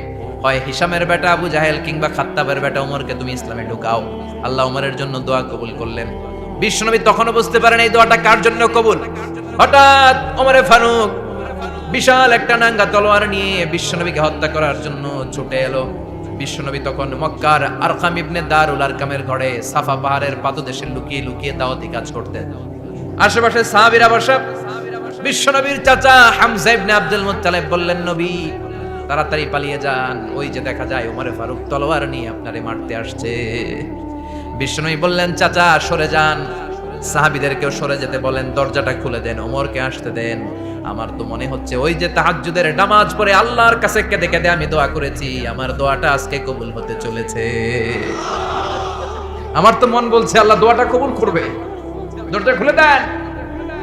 হয় হিশামের বেটা আবু জাহেল কিংবা খাত্তাবের বেটা ওমরকে তুমি ইসলামে ঢুকাও। আল্লাহ ওমরের জন্য দোয়া কবুল করলেন। বিশ্বনবী তখনও বুঝতে পারেন এই দোয়াটা কার জন্য কবুল। হঠাৎ ওমরে ফারুক বিশাল একটা নাঙ্গা তলোয়ার নিয়ে বিশ্বনবীকে হত্যা করার জন্য ছুটে এলো। বিশ্বনবী তখন মক্কার আরকাম ইবনে দারুল আরকামের ঘরে সাফা পাহাড়ের পাদদেশে লুকিয়ে লুকিয়ে দাওয়াতি কাজ করতেন। আশেপাশে সাহাবীরা বসা। বিশ্বনবীর চাচা হামজা ইবনে আব্দুল মুত্তালিব বললেন, নবী তাড়াতাড়ি পালিয়ে যান, ওই যে দেখা যায় ওমরে ফারুক তলোয়ার নিয়ে আপনারে মারতে আসছে। বিষ্ণুই বললেন, চাচা সরে যান। সাহাবীদেরকেও সরে যেতে বলেন, দরজাটা খুলে দেন, ওমরকে আসতে দেন। আমার তো মনে হচ্ছে ওই যে তাহাজ্জুদের নামাজ পড়ে আল্লাহর কাছে কেঁদে কেঁদে আমি দোয়া করেছি, আমার দোয়াটা আজকে কবুল হতে চলেছে। আমার তো মন বলছে আল্লাহ দোয়াটা কবুল করবে, দরজা খুলে দেন।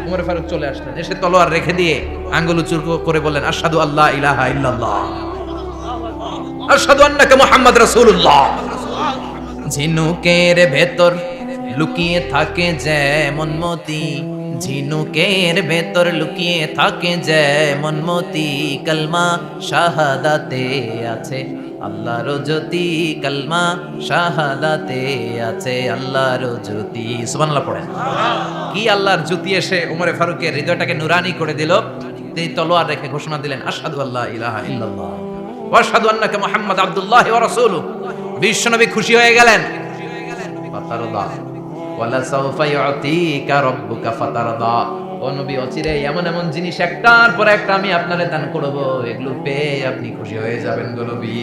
ওমর ফারুক চলে আসলেন, এসে তলোয়ার রেখে দিয়ে আঙ্গুল উঁচু করে বললেন, আশহাদু আল্লা ইলাহা ইল্লাল্লাহ, আশহাদু আন্নাকা মুহাম্মদ রাসূলুল্লাহ। ঝিনুকের ভেতর লুকিয়ে থাকে যেমন মতি, ঝিনুকের ভেতর লুকিয়ে থাকে যেমন মতি, কালমা শাহাদাতে আছে আল্লাহর জ্যোতি, কালমা শাহাদাতে আছে আল্লাহর জ্যোতি। সুবহানাল্লাহ পড়েন। কি আল্লাহর জ্যোতি এসে ওমর ফারুকের হৃদয়টাকে নুরানি করে দিল। তিনি তলোয়ার রেখে ঘোষণা দিলেন, আশহাদু আল্লা ইলাহা ইল্লাল্লাহ ওয়া আশহাদু আন্নাকা মুহাম্মাদ আবদুল্লাহ ওয়া রাসূলুহু। বিশ্বনবী খুশি হয়ে গেলেন। ফাতারদা ওয়ালা সাউফা ইউতিকা রাব্বুকা ফাতারদা। ও নবী, অচিরে এমন এমন জিনিস একটার পর একটা আমি আপনারে দান করব, এগুলো পেয়ে আপনি খুশি হয়ে যাবেন গো নবী।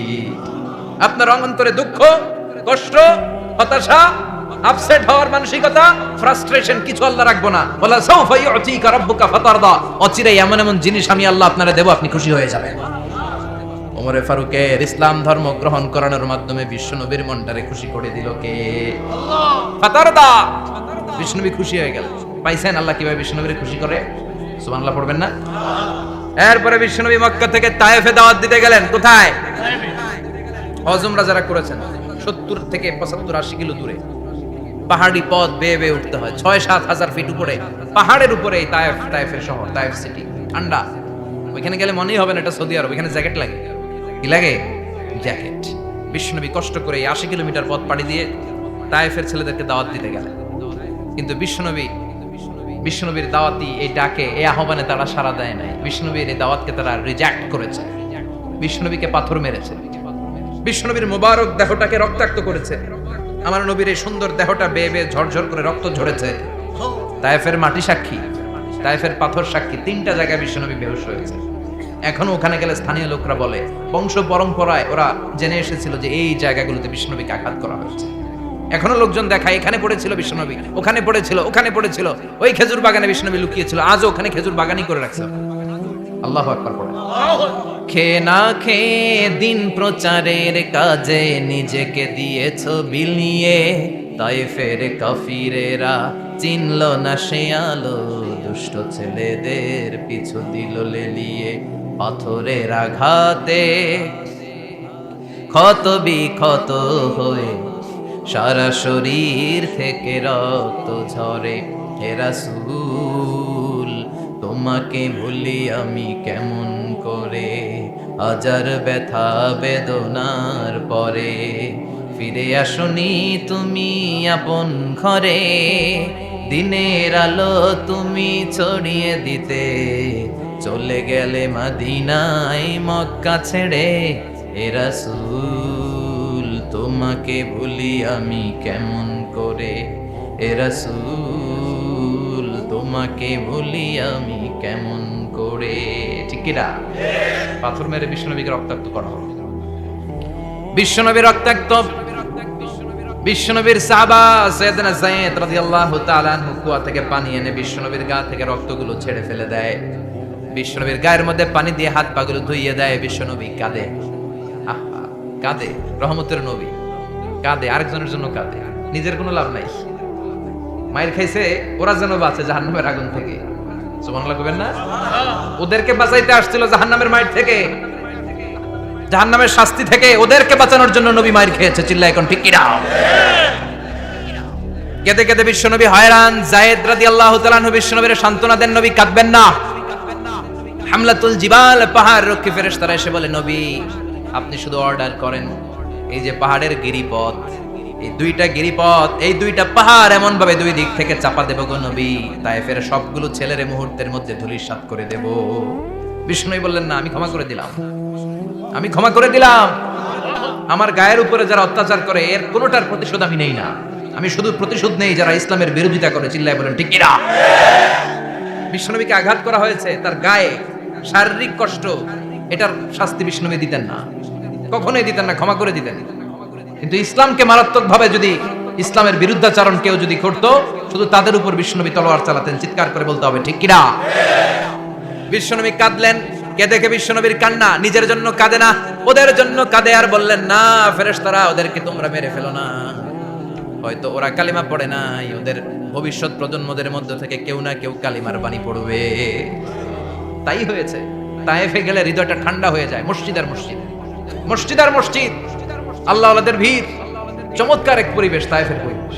আপনার অন্তরে দুঃখ, কষ্ট, হতাশা, আপসেট হওয়ার মানসিকতা, ফ্রাস্ট্রেশন কিছু আল্লাহ রাখবো না। ওয়ালা সাউফা ইউতিকা রাব্বুকা ফাতারদা। অচিরে এমন এমন জিনিস আমি আল্লাহ আপনারে দেব, আপনি খুশি হয়ে যাবেন। ওমর ফারুকের ইসলাম ধর্ম গ্রহণ করানোর মাধ্যমে বিশ্বনবীর মনটারে খুশি করে দিল কে? আল্লাহ। ফাতারদা। বিশ্বনবী খুশি হয়ে গেল। পাইছেন আল্লাহ কিভাবে বিশ্বনবীরে খুশি করে? সুবহানাল্লাহ পড়বেন না? এরপরে বিশ্বনবী মক্কা থেকে তায়েফে দাওয়াত দিতে গেলেন। কোথায়? হজ উমরা যারা করেছেন 70 থেকে 75 80 কিলো দূরে পাহাড়ি পথ বেয়ে বেয়ে উঠতে হয়, 6-7 হাজার ফিট উপরে পাহাড়ের উপরে এই তায়েফের শহর, তায়েফ সিটি। ঠান্ডা, ওইখানে গেলে মনেই হবে না এটা সৌদি আরব। এখানে জ্যাকেট লাগে। কি লাগে? জ্যাকেট। বিশ্বনবী কষ্ট করে 80 কিলোমিটার পথ পাড়ি দিয়ে তায়েফের ছেলেদেরকে দাওয়াত দিতে গেলেন। কিন্তু বিশ্বনবীর দাওয়াতি এই ডাকে, এই আহ্বানে তারা সাড়া দেয় নাই। বিশ্বনবীর এই দাওয়াতকে তারা রিজেক্ট করেছে। বিশ্বনবীকে পাথর মেরেছে। বিশ্বনবীর মোবারক দেহটাকে রক্তাক্ত করেছে। আমার নবীর এই সুন্দর দেহটা বেয়ে বেয়ে ঝরঝর করে রক্ত ঝরেছে। তায়েফের মাটি সাক্ষী, তায়েফের পাথর সাক্ষী। 3টা জায়গায় বিশ্বনবী বেহুশ হয়েছে। এখনো ওখানে গেলে স্থানীয় লোকরা বলে, বংশ পরম্পরায় ওরা জেনে এসেছিল যে এই জায়গাগুলোতে বিশ্বনবীকে আঘাত করা হয়েছে। এখনো লোকজন দেখায়, এখানে পড়েছিল বিশ্বনবী, ওখানে পড়েছিল, ওখানে পড়েছিল, ওই খেজুর বাগানে বিশ্বনবী লুকিয়েছিল, আজও ওখানে খেজুর বাগানই করে রাখছে। আল্লাহু আকবার পড়ে। খেয়ে না খেয়ে দিন প্রচারের কাজে নিজেকে দিয়েছো বিলিয়ে, তায়েফের কাফিরেরা চিনল না সে আলো, দুষ্ট ছেলেদের পিছু দিল লেলিয়ে, পাথরের আঘাতে ক্ষত বিক্ষত হয়ে সারা শরীর থেকে রক্ত ঝরে। হে রাসূল, তোমাকে ভুলি আমি কেমন করে, হাজার ব্যথা বেদনার পরে ফিরে আসনি তুমি আপন ঘরে, দিনের আলো তুমি ছড়িয়ে দিতে চলে গেলে মদিনায় মক্কা ছেড়ে। হে রাসূল, তোমাকে ভুলি আমি কেমন করে, হে রাসূল, তোমাকে ভুলি আমি কেমন করে। ঠিক কি না? পাথর মেরে বিশ্বনবীকে রক্তাক্ত করা হলো। বিশ্বনবী রক্তাক্ত। বিশ্বনবীর সাহাবা সাইয়েদনা যায়েদ রাদিয়াল্লাহু তাআলা আনহু কুয়া থেকে পানি এনে বিশ্বনবীর গা থেকে রক্তগুলো ছেড়ে ফেলে দেয়। বিশ্বনবীর গায়ের মধ্যে পানি দিয়ে হাত পাগুলো ধুইয়ে দেয়। বিশ্বনবী কাঁদে। আহা, কাঁদে। রহমতের নবী কাঁদে, আরেকজনের জন্য কাঁদে। নিজের কোনো লাভ নাই। মায়ের খাইছে, ওরা যেন বাঁচে জাহান্নামের আগুন থেকে। সুবহানাল্লাহ কইবেন না? ওদেরকে বাঁচাইতে আসছিল জাহান্নামের মায়ের থেকে, জাহান্নামের শাস্তি থেকে। ওদেরকে বাঁচানোর জন্য নবী মায়ের খেয়েছে। চিল্লায় এখন ঠিক কি না? কেঁদে কেঁদে বিশ্বনবী হয়রান। যায়েদ রাদিয়াল্লাহু তাআলা আনহু বিশ্বনবীর সান্ত্বনা দেন, নবী কাঁদবেন না। হামলাতুল জিবাল, পাহাড় রক্ষী ফেরেশতারা এসে বলে, নবী আপনি শুধু অর্ডার করেন, এই যে পাহাড়ের গিরিপথ, এই 2টা গিরিপথ, এই 2টা পাহাড় এমন ভাবে 2 দিক থেকে চাপা দেব গো নবী, তায়েফের সবগুলো ছেলেরে মুহূর্তের মধ্যে ধূলিসাৎ করে দেব। বিষ্ণু বললেন, না, আমি ক্ষমা করে দিলাম, আমি ক্ষমা করে দিলাম। আমার গায়ের উপরে যারা অত্যাচার করে এর কোনোটার প্রতিশোধ আমি নেই না। আমি শুধু প্রতিশোধ নেই যারা ইসলামের বিরোধিতা করে। চিল্লায় বলেন ঠিক কি না? বিশ্বনবীকে আঘাত করা হয়েছে, তার গায়ে শারীরিক কষ্ট, এটার শাস্তি বিশ্বনবী দিতেন না, কখনোই দিতেন না, ক্ষমা করে দিতেন। কিন্তু ইসলামকে মারাত্মক ভাবে যদি ইসলামের বিরুদ্ধাচরণ কেউ যদি করতো, শুধু তাদের উপর বিশ্বনবী তলোয়ার চালাতেন। চিৎকার করে বলতে হবে ঠিক কিনা? বিশ্বনবী কাঁদলেন। কে দেখে বিশ্বনবীর কান্না? নিজের জন্য কাঁদে না, ওদের জন্য কাঁদে। আর বললেন, না ফেরেশতারা, ওদেরকে তোমরা মেরে ফেলো না, হয়তো ওরা কালিমা পড়ে নাই, ওদের ভবিষ্যৎ প্রজন্মদের মধ্যে থেকে কেউ না কেউ কালিমার বাণী পড়বে। তাই হয়েছে। তায়েফে গেলে হৃদয়টা ঠান্ডা হয়ে যায়। মসজিদ আর মসজিদ, মসজিদ আর মসজিদ, আল্লাহওয়ালাদের ভিড়, চমৎকার এক পরিবেশ তায়েফের পরিবেশ।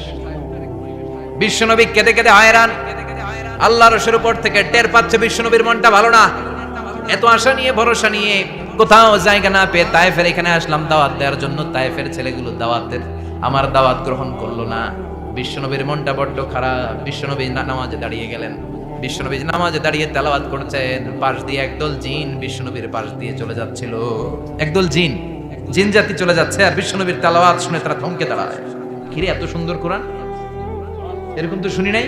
বিশ্বনবী কেঁদে কেঁদে হায়রান। আল্লাহর রসুলের উপর থেকে টের পাচ্ছে বিশ্বনবীর মনটা ভালো না। এত আশা নিয়ে, ভরসা নিয়ে, কোথাও জায়গা না পেয়ে তায়েফের এখানে আসলাম দাওয়াত দেওয়ার জন্য। তায়েফের ছেলেগুলো দাওয়াতের আমার দাওয়াত গ্রহণ করলো না। বিশ্বনবীর মনটা বড্ড খারাপ। বিশ্বনবী নামাজে দাঁড়িয়ে গেলেন। বিশ্বনবী নামাজে দাঁড়িয়ে তেলাওয়াত করছেন। পাশ দিয়ে একদল জিন বিশ্বনবীর পাশ দিয়ে চলে যাচ্ছিল। একদল জিন, জিন জাতি চলে যাচ্ছে, আর বিশ্বনবীর তেলাওয়াত শুনে তারা থমকে দাঁড়ায়। কিরে, এত সুন্দর কোরআন, এরকম তো শুনি নাই।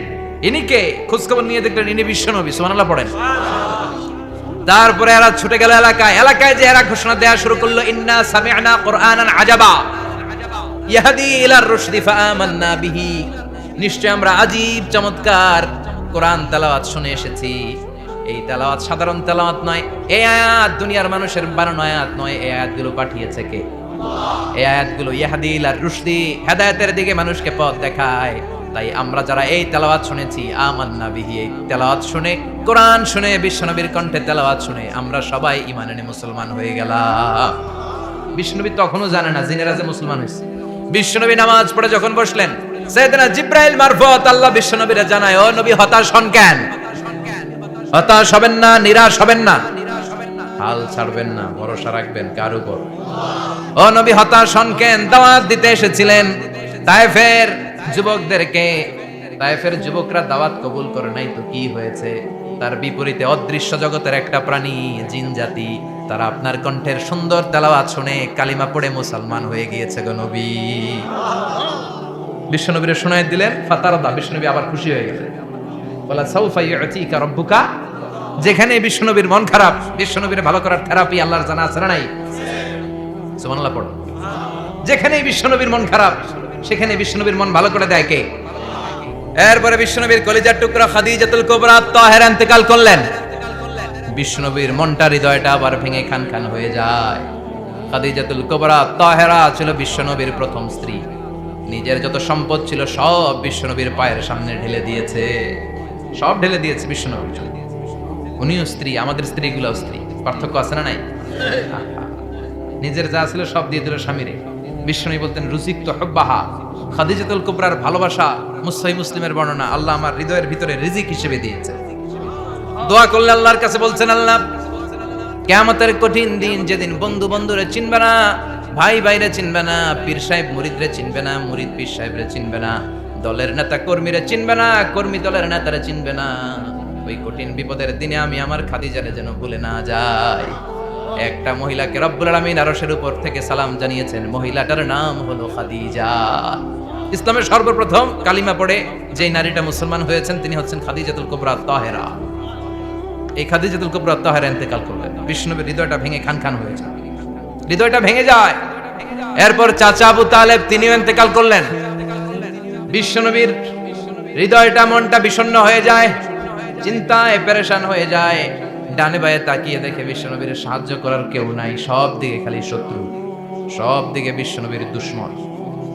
ইনি কে? খোঁজখবর নিয়ে দেখলেন ইনি বিশ্বনবী। সুবহানাল্লাহ পড়েন। তারপরে এরা ছুটে গেল এলাকায়। এলাকায় যে এরা ঘোষণা দেয়া শুরু করলো, ইন্না সামি'না কুরআনান আজাবা ইয়াহদি ইলার রুশদি ফাআমান্না বিহি। নিশ্চয় আমরা আজীব চমৎকার কোরআন তেলাওয়াত শুনে এসেছি। এই তেলাওয়াত সাধারণ তেলাওয়াত নয়, এই আয়াত দুনিয়ার মানুষের বানানো আয়াত নয়। এই আয়াতগুলো পাঠিয়েছে কে? এই আয়াতগুলো ইয়াহদি ইলার রুশদি, হেদায়েতের দিকে মানুষকে পথ দেখায়। তাই আমরা যারা এই তেলাওয়াত শুনেছি, আমান্না বিহি, এই তেলাওয়াত শুনে, কোরআন শুনে, বিশ্বনবীর কণ্ঠে তেলাওয়াত শুনে আমরা সবাই ঈমান এনে মুসলমান হয়ে গেলাম। বিশ্বনবী তখনও জানে না জিনেরা যে মুসলমান হয়েছে। বিশ্বনবী নামাজ পড়ে যখন বসলেন, সাইয়েদনা জিবরাইল মারফত আল্লাহ বিশ্বনবীরে জানায়, ও নবী হতাশ হন কেন? হতাশ হবেন না, নিরাশ হবেন না, হাল ছাড়বেন না, ভরসা রাখবেন কার উপর? ও নবী হতাশ হন কেন? দাওয়াত দিতে এসেছিলেন তায়েফের যুবকদেরকে। তায়েফের যুবকরা দাওয়াত কবুল করে নাই তো কি হয়েছে? তার বিপরীতে অদৃশ্য জগতের একটা প্রাণী, জিন জাতি, তারা আপনার কণ্ঠের সুন্দর তেলাওয়াত শুনে কালিমা পড়ে মুসলমান হয়ে গিয়েছে গো নবী। বিশ্বনবীরে শোনায় দিলেন। ফাতারাদা, বিশ্বনবী আবার খুশি হয়ে গেলেন। বলা সাউফা ইউতিকা রাব্বুকা। যেখানে বিশ্বনবীর মন খারাপ, বিশ্বনবীরে ভালো করার থেরাপি আল্লাহর জানা আছে না নাই? সুবহানাল্লাহ পড়ো। যেখানে বিশ্বনবীর মন খারাপ, সেখানে বিশ্বনবীর মন ভালো করে দেয় কে? এরপরে বিশ্বনবীর কলিজার টুকরা খাদিজাতুল কুবরা তাহেরা ইন্তেকাল করলেন। বিশ্বনবীর মনটা, হৃদয়টা আবার ভেঙে খান খান হয়ে যায়। খাদিজাতুল কুবরা তাহেরা ছিল বিশ্বনবীর প্রথম স্ত্রী। নিজের যত সম্পদ ছিল সব বিশ্বনবীর পায়ের সামনে ঢেলে দিয়েছে, সব ঢেলে দিয়েছে বিশ্বনবী। উনিও স্ত্রী, আমাদের স্ত্রীগুলোও স্ত্রী, পার্থক্য আছে না নাই? নিজের যা ছিল সব দিয়ে দিল স্বামীরে। বিশ্বনবী বলতেন, রুজিক তো হুব্বাহা। খাদিজাতুল কুবরার ভালোবাসা মুসলিম মুসলিমের বর্ণনা, আল্লাহ আমার হৃদয়ের ভিতরে রিজিক হিসেবে দিয়েছে। দোয়া করলে আল্লাহর কাছে বলছেন, আল্লাহ কিয়ামতের কঠিন দিন, যেদিন বন্ধু বন্ধুরে চিনবে না, ভাই ভাইরে চিনবে না, পীর সাহেব মুরিদরে চিনবে না, মুরিদ পীর সাহেবরে চিনবে না, দলের নেতা কর্মীরে চিনবে না, কর্মী দলের নেতারে চিনবে না, ওই কঠিন বিপদের দিনে আমি আমার খাদিজারে যেন ভুলে না যাই। একটা মহিলাকে রব্বুল আলামিন আরশের উপর থেকে সালাম জানিয়েছেন, মহিলাটার নাম হলো খাদিজা। ইসলামের সর্বপ্রথম কালিমা পড়ে যে নারীটা মুসলমান হয়েছেন তিনি হচ্ছেন খাদিজাতুল কুবরা তাহেরা। এই খাদিজাতুল কুবরা তাহেরা ইন্তেকাল করলেন। বিষ্ণুবীর হৃদয়টা ভেঙে খান খান হয়ে যায়, হৃদয়টা ভেঙে যায়। এরপর চাচা আবু তালেব তিনিও ইন্তেকাল করলেন। বিশ্বনবীর হৃদয়টা, মনটা বিষণ্ণ হয়ে যায়, চিন্তায় পেরেশান হয়ে যায়। ডানে বায়ে তাকিয়ে দেখে বিশ্বনবীর সাহায্য করার কেউ নাই, সব দিকে খালি শত্রু, সব দিকে বিশ্বনবীর দুশ্মন।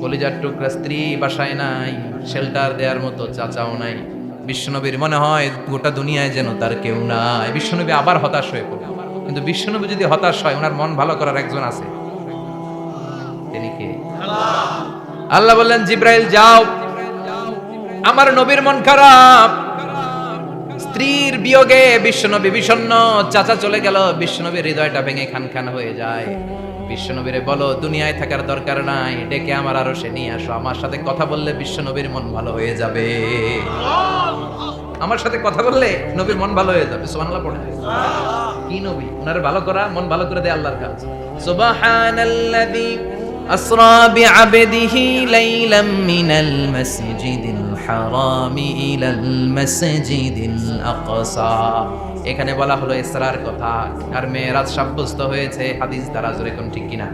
কলিজার টুকরা স্ত্রী বাসায় নাই, শেল্টার দেওয়ার মতো চাচাও নাই। বিশ্বনবীর মনে হয় গোটা দুনিয়ায় যেন তার কেউ নাই। বিশ্বনবী আবার হতাশ হয়ে পড়ল। কিন্তু বিশ্বনবী যদি হতাশ হয়, ওনার মন ভালো করার একজন আছে। তিনি কে? আল্লাহ বললেন, জিব্রাইল যাও, আমার নবীর মন খারাপ, স্ত্রীর বিয়োগে বিশ্বনবী বিষণ্ণ, চাচা চলে গেল, বিশ্বনবীর হৃদয়টা ভেঙে খান খান হয়ে যায়। বিশ্বনবীরে বলো দুনিয়ায় থাকার দরকার নাই, ডেকে আমার আরশে নিয়ে আসো, আমার সাথে কথা বললে বিশ্বনবীর মন ভালো হয়ে যাবে। আমার সাথে কথা বললে নবীর মন ভালো হয়ে যাবে। সুবহানাল্লাহ পড়ে। কি নবী? ওনার ভালো করা, মন ভালো করে দেয় আল্লাহর কাজ। সুবহানাল্লাযী আসরা বিআবদিহি লাইলাম মিনাল মাসজিদিল হারামি ইলাল মাসজিদিল আকসা। এখানে বলা হলো ইসরার কথা, আর মেরাজ সাব্যস্ত হয়েছে হাদিস দ্বারা। জোরে কোন ঠিক কিনা?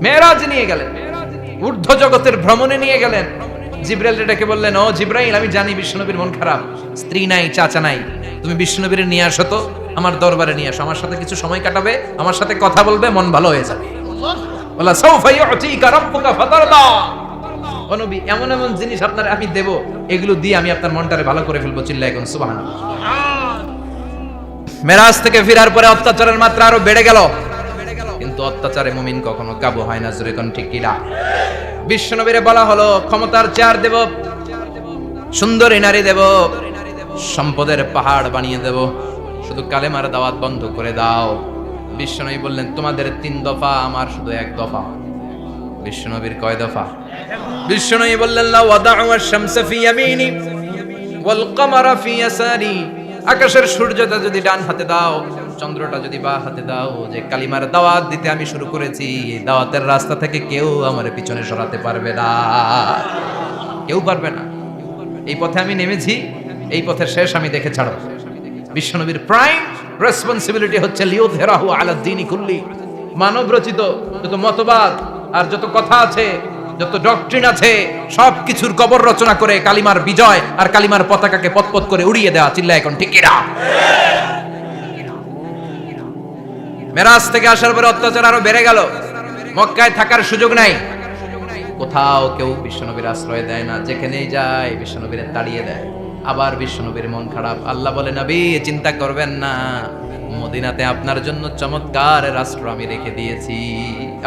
মেরাজ নিয়ে গেলেন, ঊর্ধ্ব জগতের ভ্রমণে নিয়ে গেলেন। জিব্রাইল ডেকে বললেন, ও জিব্রাইল, আমি জানি বিশ্বনবীর মন খারাপ, স্ত্রী নাই, চাচা নাই, তুমি বিশ্বনবীর নিয়ে আসো তো, আমার দরবারে নিয়ে আসো, আমার সাথে কিছু সময় কাটাবে, আমার সাথে কথা বলবে, মন ভালো হয়ে যাবে। বলা সাউফা ইউতিকা রাব্বুকা ফাতারদা, ও নবী, এমন এমন জিনিস আপনার আমি দেব, এগুলো দিয়ে আমি আপনার মনটারে ভালো করে ফেলবো। চিল্লায় কোন সুবহানাল্লাহ। মেরাজ থেকে ফেরার পরে অত্যাচারের মাত্রা আরো বেড়ে গেল, কিন্তু অত্যাচারে মুমিন কখনো কাবু হয় না। জোরে কোন ঠিক কিনা? বিশ্বনবীরে বলা হলো, ক্ষমতার চেয়ার দেব, সুন্দরী নারী দেব, সম্পদের পাহাড় বানিয়ে দেব, শুধু কালেমার দাওয়াত বন্ধ করে দাও। বিশ্বনবী বললেন, তোমাদের 3 দফা, আমার শুধু 1 দফা। বিশ্বনবীর কয় দফা? বিশ্বনবী বললেন, লা ওয়াদাউ আশ-শামসা ফি ইয়ামিনি ওয়াল কামারা ফি ইয়াসারি, আকাশের সূর্যটা যদি ডান হাতে দাও, চন্দ্রটা যদি বাঁ হাতে দাও, যে কালিমার দাওয়াত দিতে আমি শুরু করেছি, এই দাওয়াতের রাস্তা থেকে কেউ আমার পিছনে সরাতে পারবে না, কেউ পারবে না। এই পথে আমি নেমেছি, এই পথের শেষ আমি দেখে ছাড়ব। বিশ্বনবীর প্রাইম রেসপন্সিবিলিটি হচ্ছে লিউযহিরাহু আলা দ্বীনি কুল্লি, মানব রচিত যত মতবাদ আর যত কথা আছে, যত ডক্ট্রিন আছে, সবকিছুর কবর রচনা করে কালিমার বিজয় আর কালিমার পতাকাকে পতপত করে উড়িয়ে দেওয়া। চিল্লায় এখন ঠিক কিনা? মেরাজ থেকে আসার পরে অত্যাচার আরো বেড়ে গেল, মক্কায় থাকার সুযোগ নাই, কোথাও কেউ বিশ্বনবীর আশ্রয় দেয় না, যেখানেই যায় বিশ্বনবীর তাড়িয়ে দেয়। আবার বিশ্বনবীর মন খারাপ। আল্লাহ বলে, নবী চিন্তা করবেন না, মদিনাতে আপনার জন্য চমৎকার রাষ্ট্র আমি রেখে দিয়েছি,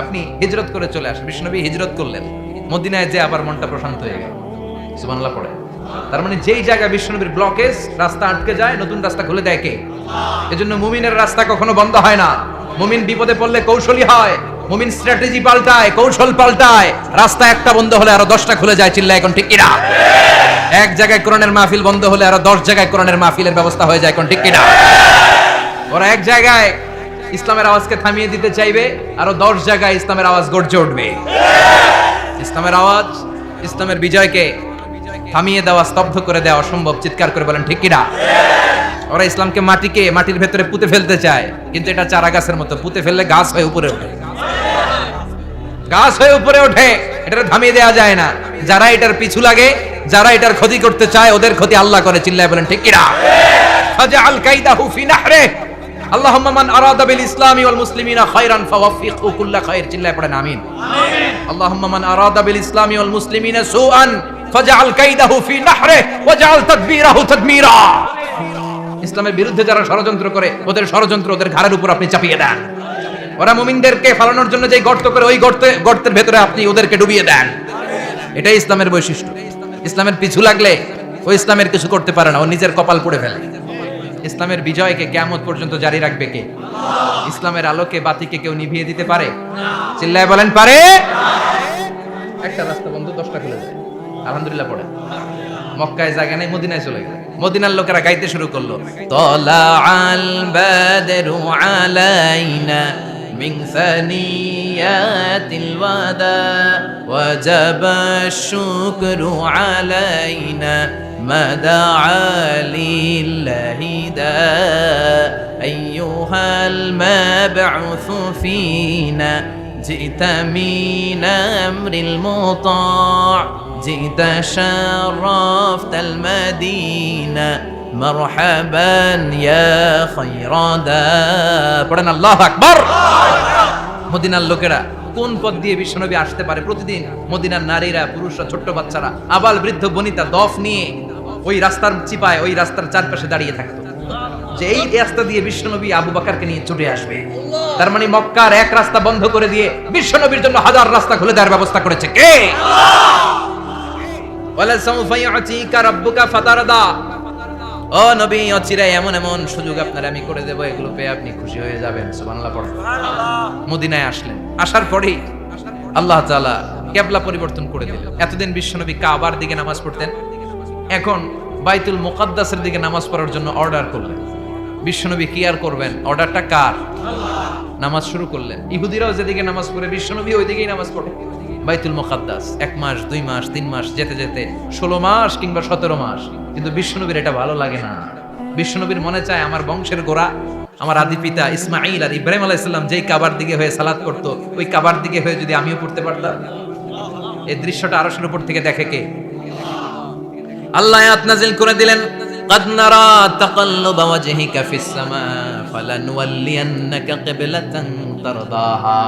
আপনি হিজরত করে চলে আসেন। বিশ্বনবী হিজরত করলেন, মদিনায় যে আবার মনটা প্রশান্ত হয়ে গেল। সুবহানাল্লাহ পড়ে। তার মানে যেই জায়গায় বিশ্বনবীর ব্লকেজ, রাস্তা আটকে যায়, নতুন রাস্তা খুলে দেয় কে? এজন্য মুমিনের রাস্তা কখনো বন্ধ হয় না। মুমিন বিপদে পড়লে কৌশলী হয়, মুমিন স্ট্র্যাটেজি পাল্টায়, কৌশল পাল্টায়। রাস্তা একটা বন্ধ হলে আরো 10টা খুলে যায়। চিল্লায় এখন ঠিক কিনা? এক জায়গায় কোরআনের মাহফিল বন্ধ হলে আরো 10 জায়গায় কোরআনের মাহফিলের ব্যবস্থা হয়ে যায়। এখন ঠিক কিনা? ওরা এক জায়গায় ইসলামের আওয়াজকে থামিয়ে দিতে চাইবে, আরো 10 জায়গায় ইসলামের আওয়াজ গর্জে উঠবে। ইসলামের আওয়াজ, ইসলামের বিজয়কে থামিয়ে দেওয়া, স্তব্ধ করে দেওয়া অসম্ভব। চিৎকার করে বলেন ঠিক কিনা? ওরা ইসলামকে মাটির ভেতরে পুঁতে ফেলতে চায়, কিন্তু এটা চারা গাছের মতো, পুঁতে ফেললে গাছ হয়ে উপরে ওঠে, গাছ হয়ে উপরে ওঠে, এটা থামিয়ে দেওয়া যায় না। যারা এটার পিছু লাগে, যারা এটার ক্ষতি করতে চায়, ওদের ক্ষতি আল্লাহ করে। চিল্লায় বলেন ঠিক কিনা? ফাজআল কাইদাহু ফি নাহরি, আল্লাহুম্মা মান আরাদা বিল ইসলামি ওয়াল মুসলিমিনা খায়রান ফাওয়াফিকহু কুল্লা খায়র। চিল্লায় পড়েন আমিন। আল্লাহুম্মা মান আরাদা বিল ইসলামি ওয়াল মুসলিমিনা সুআন ফাজআল কাইদাহু ফি নাহরি ওয়াজআল তাদবীরাহু তাদমীরা। ইসলামের বিরুদ্ধে যারা ষড়যন্ত্র করে, ওদের ষড়যন্ত্র ওদের ঘাড়ের উপর আপনি চাপিয়ে দেন। ওরা মুমিনদেরকে ফালানোর জন্য যে গর্ত করে, ওই গর্তের ভেতরে আপনি ওদেরকে ডুবিয়ে দেন। এটাই ইসলামের বৈশিষ্ট্য। ইসলামের পিছু লাগলে ও ইসলামের কিছু করতে পারে না, ও নিজের কপাল পুড়ে ফেলে। ইসলামের বিজয়কে কিয়ামত পর্যন্ত জারি রাখবে কে? ইসলামের আলোকে বাতিকে কেউ নিভিয়ে দিতে পারে? চিল্লায় বলেন পারে? একটা রাস্তা বন্ধ, 10টা খুলে যায়। আলহামদুলিল্লাহ পড়ে। মক্কায় জায়গা নেই, মদিনায় চলে গেল। মদিনার লোকেরা গাইতে শুরু করলো, তালাআল বাদরু আলাইনা মিন সানিয়াতিল ওয়াদা ওয়াজাবা শুকরু আলাইনা মাদাআ লিল্লাহি দা আইয়ুহাল মাবউসু ফিনা জিতা মিন আমরিল মুতা' جئت شرفت المدينة مرحبا يا خير دا। পড়েন আল্লাহু আকবার। মদিনার লোকেরা কোন পথ দিয়ে বিশ্বনবী আসতে পারে? প্রতিদিন মদিনার নারীরা, পুরুষরা, ছোট্ট বাচ্চারা, আবাল বৃদ্ধ বনিতা দফ নিয়ে ওই রাস্তার চিপায়, ওই রাস্তার চারপাশে দাঁড়িয়ে থাকতো, যে এই রাস্তা দিয়ে বিশ্বনবী আবু বকরকে নিয়ে ছুটে আসবে। তার মানে মক্কার এক রাস্তা বন্ধ করে দিয়ে বিশ্বনবীর জন্য হাজার রাস্তা খুলে দেওয়ার ব্যবস্থা করেছে কে? ওয়ালা সাউফা ইউতিকা রাব্বুকা ফাতারদা। ও নবী, অচিরেই এমন এমন সুযোগ আপনার আমি করে দেব, এগুলো পেয়ে আপনি খুশি হয়ে যাবেন। সুবহানাল্লাহ পড়ুন। মদিনায় আসলেন, আসার পরেই আল্লাহ তাআলা কিবলা পরিবর্তন করে দিলেন। এতদিন বিশ্বনবী কাবার দিকে নামাজ পড়তেন, এখন বাইতুল মুকাদ্দাসের দিকে নামাজ পড়ার জন্য অর্ডার করলেন। বিশ্বনবী কি আর করবেন? অর্ডারটা কার? নামাজ শুরু করলেন। ইহুদিরাও যেদিকে নামাজ পড়ে, বিশ্বনবী ওই দিকেই নামাজ পড়ে। বাইতুল মুকাদ্দাস 1 মাস, 2 মাস, 3 মাস যেতে যেতে 16 মাস কিংবা 17 মাস, কিন্তু বিশ্বনবীর এটা ভালো লাগে না। বিশ্বনবীর মনে চায় আমার বংশের গোড়া, আমার আদি পিতা ইসমাঈল আর ইব্রাহিম আলাইহিস সালাম যেই কাবার দিকে হয়ে সালাত করতো, ওই কাবার দিকে হয়ে যদি আমিও পড়তে পারতাম। এই দৃশ্যটা আরশের উপর থেকে দেখে কে? আল্লাহ আয়াত নাযিল করে দিলেন, قد نرى تقلب وجهك في السماء فلنولينك قبلة ترضاها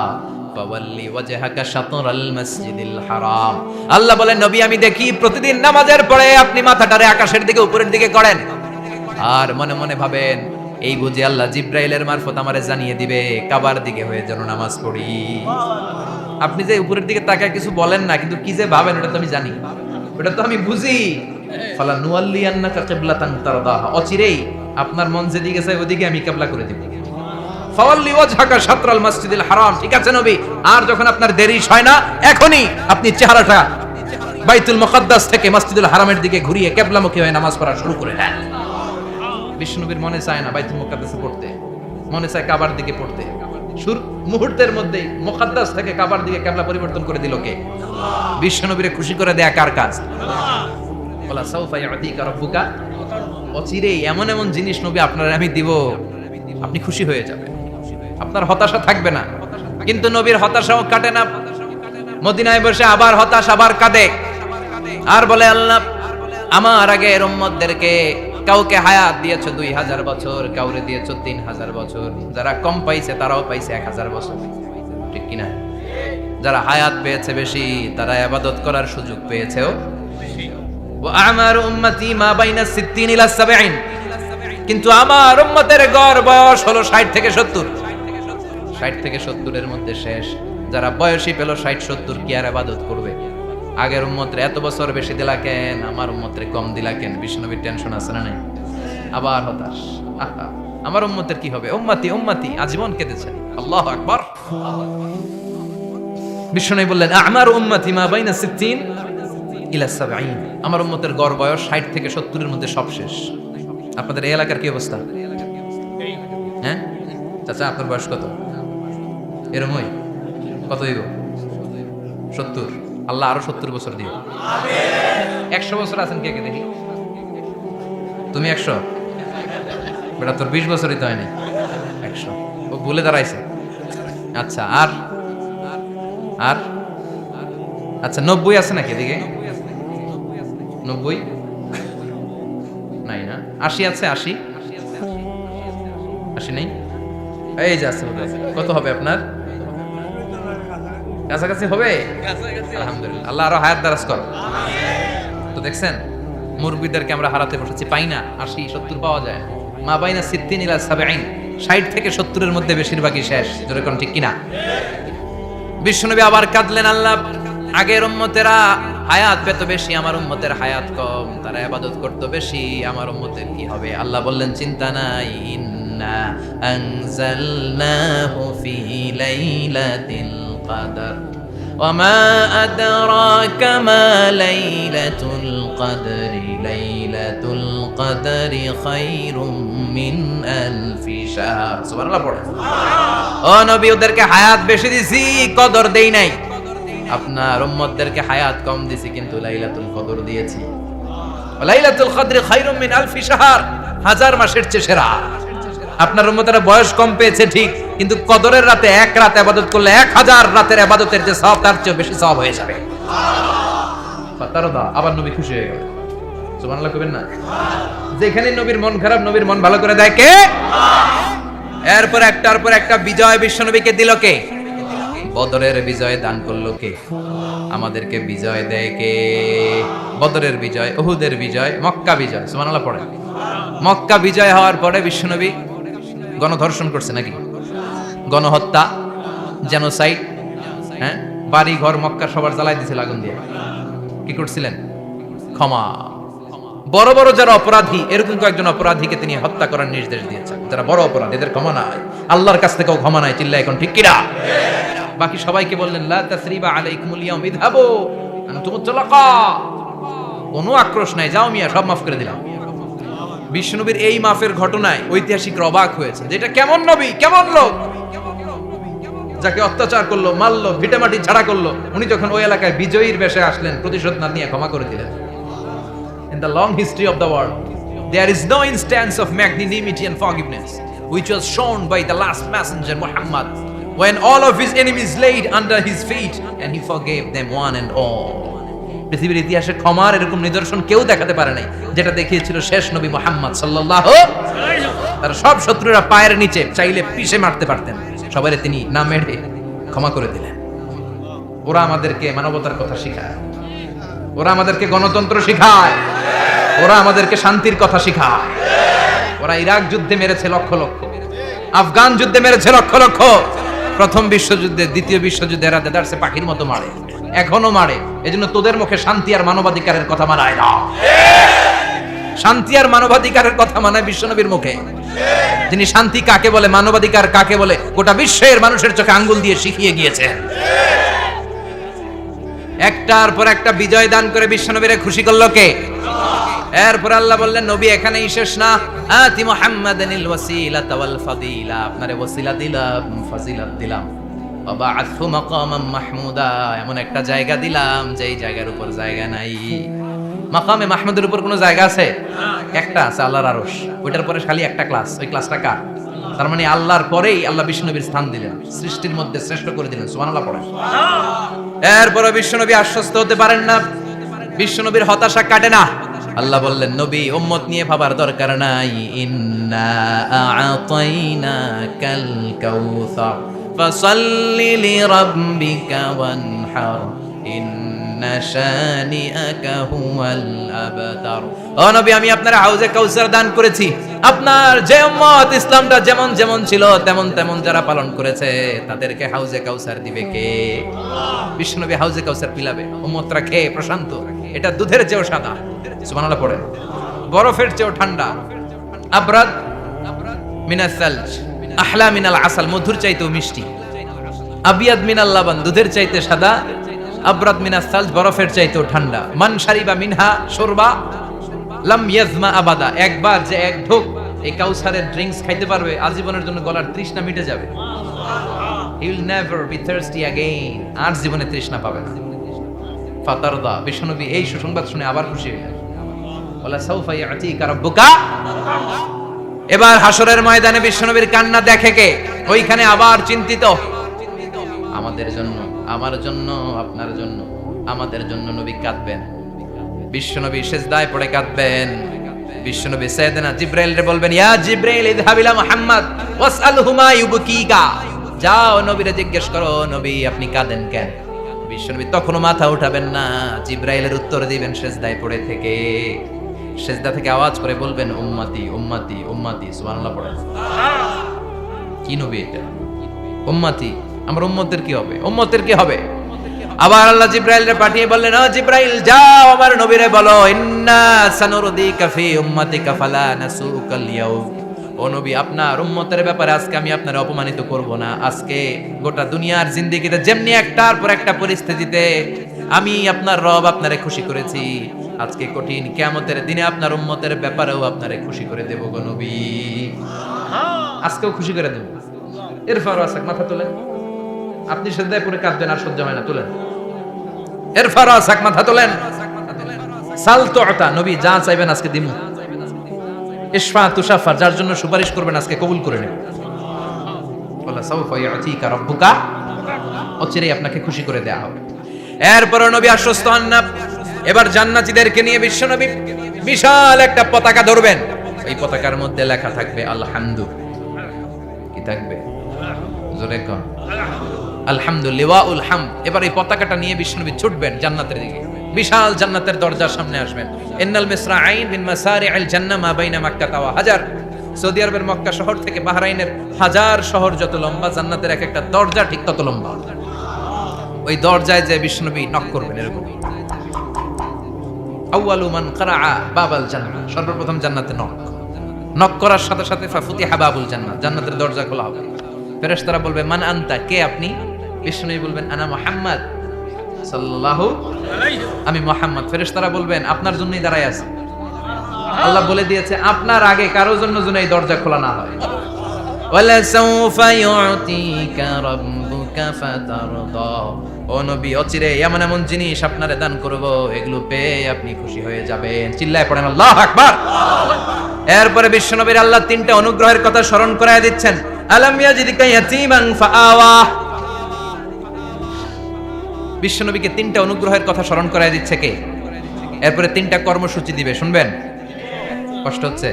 فولي وجهك شطر المسجد الحرام। আল্লাহ বলেন, নবী আমি দেখি প্রতিদিন নামাজের পরে আপনি মাথাটারে আকাশের দিকে উপরের দিকে করেন আর মনে মনে ভাবেন এই বুঝি আল্লাহ জিব্রাইলের মারফত আমারে জানিয়ে দিবে কাবার দিকে হয়ে যেন নামাজ পড়ি। আপনি যে উপরের দিকে তাকায় কিছু বলেন না, কিন্তু কি যে ভাবেন ওটা তো আমি জানি, ওটা তো আমি বুঝি। ফালা নুয়াল্লিয়ান্নাকা কিবলাতান তারদাহা, অচিরেই আপনার মন যেদিকে চায় ওদিকে আমি কিবলা করে দিব। ফাওয়াল্লি ওয়াজহাকা শাতরাল মাসজিদিল হারাম। ঠিক আছে নবী, আর যখন আপনার দেরি হয় না এখনই আপনি চেহারাটা বাইতুল মুকাদ্দাস থেকে মসজিদুল হারামের দিকে ঘুরিয়ে কিবলামুখী হয়ে নামাজ পড়া শুরু করে দেন। বিষ্ণুনবীর মনে চায় না বাইতুল মুকাদ্দাসে পড়তে, মনে চায় কাবার দিকে পড়তে। মুহূর্তের মধ্যেই মুকাদ্দাস থেকে কাবার দিকে কিবলা পরিবর্তন করে দিল কে? বিষ্ণুনবীরে খুশি করে দেয়া কার কাজ? বলা সাউফা ইয়াতিকা রাব্বুকা, অচিরেই এমন এমন জিনিস নবী আপনারা আমি দিব, আপনি খুশি হয়ে যাবেন, আপনার হতাশা থাকবে না। কিন্তু নবীর হতাশাও কাটে না, মদিনায় বসে আবার হতাশ, আবার কাঁদে আর বলে, আল্লাহ আমার আগের উম্মতদেরকে কাউকে হায়াত দিয়েছো 2000 বছর, কাউরে দিয়েছো 3000 বছর, যারা কম পাইছে তারাও পাইছে 1000 বছর, ঠিক কিনা? যারা হায়াত পেয়েছে বেশি তারা ইবাদত করার সুযোগ পেয়েছেও বেশি। ওয়া আমার উম্মতি মা বাইনা 60 ইলা 70, কিন্তু আমার উম্মতের গড় বয়স হলো 60 থেকে 70। 60 থেকে 70 এর মধ্যে শেষ। যারা বয়সী পেল 60-70 কি আর ইবাদত করবে? আগের উম্মতরে এত বছর বেশি দিলা কেন, আমার উম্মতরে কম দিলা কেন? বিষ্ণুবীর টেনশন আছে না নাই? আবার হতাশ, আহা আমার উম্মতের কি হবে? উম্মতি উম্মতি আজীবন কেঁদেছেন। আল্লাহু আকবার। বিষ্ণু বললেন, আমার উম্মতি মা বাইনা 60 ইলা 70, আমার উম্মতের গড় বয়স 60 থেকে 70 এর মধ্যে সব শেষ। আপনাদের এই এলাকার কি অবস্থা? হ্যাঁ চাচা, আপনার বয়স কত? এরমই কত দিব? 70। আল্লাহ আরো 70 বছর দিও। 100 বছর আছেন কে কে দেখি? তুমি 100? বেটা তোর 20 বছরই তো হয়নি। 100 ও ভুলে দাঁড়াইছে। আচ্ছা আর আর আচ্ছা 90 আছে নাকি এদিকে? 90 নাই না? 80 আছে? 80 নেই? এই যে আছে। কত হবে আপনার? কাছাকাছি হবে? আলহামদুলিল্লাহ, আল্লাহ আরো হায়াত দারাজ করো। তো দেখছেন মুরব্বিদেরকে আমরা হারাতে বসেছি, পাই না। 80-70 পাওয়া যায়। মা বাইনা 60 ইলা 70, 60 থেকে 70 এর মধ্যে বেশিরভাগই শেষ। জোরে কোন ঠিক কিনা? বিশ্বনবী আবার কাঁদলেন, আল্লাহ আগের উম্মতেরা হায়াত পেত বেশি, আমার উম্মতের হায়াত কম, তারা ইবাদত করতে বেশি, আমার উম্মতের কি হবে? আল্লাহ বললেন, চিন্তা নাই, ইন্না আনজালনাহু ফি লাইলাতিল কদর ওয়া মা আদরাকা মা লাইলাতুল কদরি লাইলাতুল কদরি খায়রুম মিন আলফি শাহর। সুবহানাল্লাহ পড়ে। ও নবী, ওদেরকে হায়াত বেশি দিছি, কদর দেই নাই। আপনার উম্মতদেরকে হায়াত কম দিছি, কিন্তু লাইলাতুল কদর দিয়েছি। লাইলাতুল কদরি খায়রুম মিন আলফি শাহর, 1000 মাসের চেয়ে সেরা। আপনার উম্মতেরা বয়স কম পেয়েছে ঠিক, কিন্তু কদরের রাতে এক রাত ইবাদত করলে 1000 রাতের ইবাদতের যে সওয়াব তার চেয়ে বেশি সওয়াব হয়ে যাবে। ফাতারদা, আবার নবী খুশি হয়ে গেলেন। সুবহানাল্লাহ কইবেন না? যেখানে নবীর মন খারাপ, নবীর মন ভালো করে দেয় কে? এরপর একটার পর একটা বিজয় বিশ্বনবীকে দিল কে? বদরের বিজয় দান করলো কে? আমাদেরকে বিজয় দেয় কে? বদরের বিজয়, উহুদের বিজয়, মক্কা বিজয়। সুবহানাল্লাহ পড়ে। মক্কা বিজয় হওয়ার পরে বিশ্বনবী গণধর্ষণ করছে নাকি? গণহত্যা, জেনোসাইড, হ্যাঁ, বাড়ি ঘর মক্কা সবার জ্বালাই দিয়েছিল আগুন দিয়ে। কি করছিলেন? ক্ষমা। বড় বড় যারা অপরাধী, এরকম কয়েকজন অপরাধীকে তিনি হত্যা করার নির্দেশ দিয়েছেন। যারা বড় অপরাধী, এদের ক্ষমা নাই, আল্লাহর কাছ থেকেও ক্ষমা নাই। চিল্লা এখন ঠিক কিনা? বাকি সবাইকে বললেন, লা তাসরিবা আলাইকুমুল ইয়াউম ইযহাবু আনতুমুত তুলাকা, কোনো আক্রোশ নাই, যাও মিয়া, সব মাফ করে দিলাম। বিশ্বনবীর এই মাফের ঘটনায় ঐতিহাসিক অবাক হয়েছে, যে এটা কেমন নবী, কেমন লোক, যাকে অত্যাচার করলো, মারলো, ভিটেমাটি ছাড়া করলো, উনি যখন ওই এলাকায় বিজয়ীর বেশে আসলেন, প্রতিশোধ না নিয়ে ক্ষমা করে দিলেন। In the long history of the world, there is no instance of magnanimity and forgiveness which was shown by the last messenger Muhammad, when all of his enemies laid under his feet and he forgave them one and all. পৃথিবীর ইতিহাসে ক্ষমার এরকম নিদর্শন কেউ দেখাতে পারে নাই যেটা দেখিয়েছিল শেষ নবী মুহাম্মদ সাল্লাল্লাহু আলাইহি ওয়াসাল্লাম। তার সব শত্রুরা পায়ের নিচে চাইলে পিষে মারতে পারতেন, সবাইরে তিনি না মেরে ক্ষমা করে দিলেন। ওরা আমাদেরকে মানবতার কথা শেখায়, ওরা আমাদেরকে গণতন্ত্র শেখায়, ওরা আমাদেরকে শান্তির কথা শেখায়। ওরা ইরাক যুদ্ধে মেরেছে লক্ষ লক্ষ, আফগান যুদ্ধে মেরেছে লক্ষ লক্ষ, প্রথম বিশ্বযুদ্ধে, দ্বিতীয় বিশ্বযুদ্ধে এরা দেদারসে পাখির মতো মারে, এখনো মারে। এজন্য তোদের মুখে শান্তি আর মানবাধিকারের কথা মানায় না। শান্তি আর মানবাধিকারের কথা মানায় বিশ্বনবীর মুখে। যিনি শান্তি কাকে বলে, মানবাধিকার কাকে বলে, গোটা বিশ্বের মানুষের চোখে আঙ্গুল দিয়ে শিখিয়ে গিয়েছেন। একটার পর একটা বিজয় দান করে বিশ্বনবীরে খুশি করলো কে? এরপর আল্লাহ বললেন, নবী এখানেই শেষ না, আতি মুহাম্মাদানিল ওয়াসিলাতা ওয়াল ফাদিলা, আপনারে ওয়াসিলা দিলাম, ফাজিলাত দিলাম, ওয়াবা'আথহু মাকামান মাহমুদা, এমন একটা জায়গা দিলাম যেই জায়গার উপর জায়গা নাই। মাকামে মাহমুদের উপর কোনো জায়গা আছে? একটা আছে, আল্লাহর আরশ। ওইটার পরে খালি একটা ক্লাস, ওই ক্লাসটা কার? তার মানে আল্লাহর পরেই আল্লাহ বিশ্বনবীর স্থান দিলেন, সৃষ্টির মধ্যে শ্রেষ্ঠ করে দিলেন। সুবহানাল্লাহ পড়েন। এরপর বিশ্বনবী আশ্বস্ত হতে পারেন না, বিশ্বনবীর হতাশা কাটে না। আল্লাহ বললেন, নবী উম্মত নিয়ে ভাবার দরকার নাই, ইন্না আ'তাইনাকাল কাউসার ফাসাল্লি লিরাব্বিকা ওয়ানহার ইন্না শানিআকা হুয়াল আবতার। ও নবী, আমি আপনার হাউজে কাউসার দান করেছি। আপনার যে উম্মত ইসলামটা যেমন যেমন ছিল তেমন তেমন যারা পালন করেছে তাদেরকে হাউজে কাউসার দিবে কে? বিশ্বনবী হাউজে কাউসার পিলাবে, উম্মতরা খেয়ে প্রশান্ত। এটা দুধের চেয়েও সাদা, সুবহানাল্লাহ পড়েন, বরফের চেয়েও ঠান্ডা, আবরাদ মিনাস সালজ, আহলা মিনাল আসাল, মধুর চাইতেও মিষ্টি, আবিয়াদ মিনাল লাবান, দুধের চাইতে সাদা, আবরাদ মিনাস সালজ, বরফের চাইতেও ঠান্ডা। মান শারিবা মিনহা শুরবা লাম ইয়াজমা আবাদা, একবার যে এক ঢোক এই কাউসারের ড্রিঙ্কস খাইতে পারবে, আজীবনের জন্য গলার তৃষ্ণা মিটে যাবে। He will never be thirsty again, আর জীবনে তৃষ্ণা পাবে না। ফাতারদা, বিশ্বনবী এই সুসংবাদ শুনে আবার খুশি হলেন। ওয়ালা সাউফা ইয়াতিকা রাব্বুকা। এবার হাসরের ময়দানে বিশ্বনবীর কান্না দেখে কে? ওইখানে আবার চিন্তিত, আমাদের জন্য, আমার জন্য, আপনার জন্য, আমাদের জন্য নবী কাঁদবেন। বিশ্বনবী সিজদায় পড়ে কাঁদবেন। বিশ্বনবী সাইয়েদনা জিবরাইলকে বলবেন, ইয়া জিবরাইল ইযহাব ইলা মুহাম্মদ ওয়াসআলহু মা ইউবকিকা, যাও নবীরে জিজ্ঞেস করো, নবী আপনি কাঁদেন কেন? বিশ্বনবী তখনও মাথা উঠাবেন না, জিবরাইলের উত্তর দিবেন সিজদায় পড়ে থেকে। সিজদা থেকে আওয়াজ করে বলবেন, উম্মতি উম্মতি উম্মতি। সুবহানাল্লাহ পড়েন। কি নবী এটা? উম্মতি, আমার উম্মতের কি হবে? উম্মতের কি হবে? আবার আল্লাহ জিবরাইলকে পাঠিয়ে বললেন, ও জিবরাইল যাও আমার নবীরে বলো, ইন্না সানুরদিকা ফি উম্মাতিকা ফালা নাসুকাল ইয়াউম। ও নবী, আপনার উম্মতের ব্যাপারে আজকে আমি আপনার অপমানিত করব না। আজকে গোটা দুনিয়ার জিন্দেগিতে যেমনি একটার পর একটা পরিস্থিতিতে আমি আপনার রব আপনারে খুশি করেছি, আজকে কঠিন কিয়ামতের দিনে আপনার উম্মতের ব্যাপারেও আপনারে খুশি করে দেব গো নবী। আজকেও খুশি করে দেব। এরপর আসাক মাথা তোলেন, আপনি সিজদায় পড়ে কাঁদবেন আর সহ্য হয় না, তোলেন। এরপর আসাক মাথা তোলেন। সাল তুতা, নবী যা চাইবেন আজকে দিমু। ইশফা তুশাফা, যার জন্য সুপারিশ করবেন আজকে কবুল করে নেব। ওয়ালা সাউফা ইয়াতিকা রাব্বুকা, অচিরেই আপনাকে খুশি করে দেয়া হবে। এরপর নবী আশ্বস্ত হন না। এবার জান্নাতীদেরকে নিয়ে বিশ্বনবী বিশাল একটা পতাকা ধরবেন। এই পতাকার মধ্যে লেখা থাকবে আলহামদু। কি থাকবে? জোরে কোন আলহামদুলিল্লাহ উল হামদ। এবার এই পতাকাটা নিয়ে বিশ্বনবী ছুটবেন জান্নাতের দিকে, বিশাল জান্নাতের দরজার সামনে আসবেন। ইন্নাল মিসরাঈন মিন মাসারি'আল জান্নাহ মা বাইনা মাক্কা ওয়া হাজার। সৌদি আরবের মক্কা শহর থেকে বাহরাইনের হাজার শহর যত লম্বা, জান্নাতের এক একটা দরজা ঠিক তত লম্বা। ওই দরজায় যে বিশ্বনবী নক করবেন এরকম, আউয়ালু মান ক্বারাআ বাবাল জান্নাহ, সর্বপ্রথম জান্নাতে নক করার সাথে সাথে ফাফুতিহা বাবুল জান্নাহ, জান্নাতের দরজা খোলা হবে। ফেরেশতারা বলবে, মান আনতা, কে আপনি? বিশ্বনবী বলবেন, আনা মুহাম্মদ সাল্লাল্লাহু আলাইহি, আমি মুহাম্মদ। ফেরেশতারা বলবেন, আপনার জন্যই দাঁড়ায় আছি। আল্লাহ বলে দিয়েছে আপনার আগে কারোর জন্য যেন এই দরজা খোলা না হয়। ওয়ালা সাউফা ইউতিকা রাব্বুকা ফাতারদা, ও নবী অচিরে এমন এমন জিনিস আপনারে দান করব, এগুলো পেয়ে আপনি খুশি হয়ে যাবেন। চিল্লায় পড়েন আল্লাহু আকবার। এরপরে বিশ্বনবীর আল্লাহ তিনটা অনুগ্রহের কথা স্মরণ করায় দিচ্ছেন। আলাম ইয়াজিদকা ইয়াতীমান ফাআওয়া। বিশ্বনবীকে তিনটা অনুগ্রহের কথা স্মরণ করায় দিচ্ছে কে? এরপরে তিনটা কর্মসূচি দিবে, শুনবেন? কষ্ট হচ্ছে?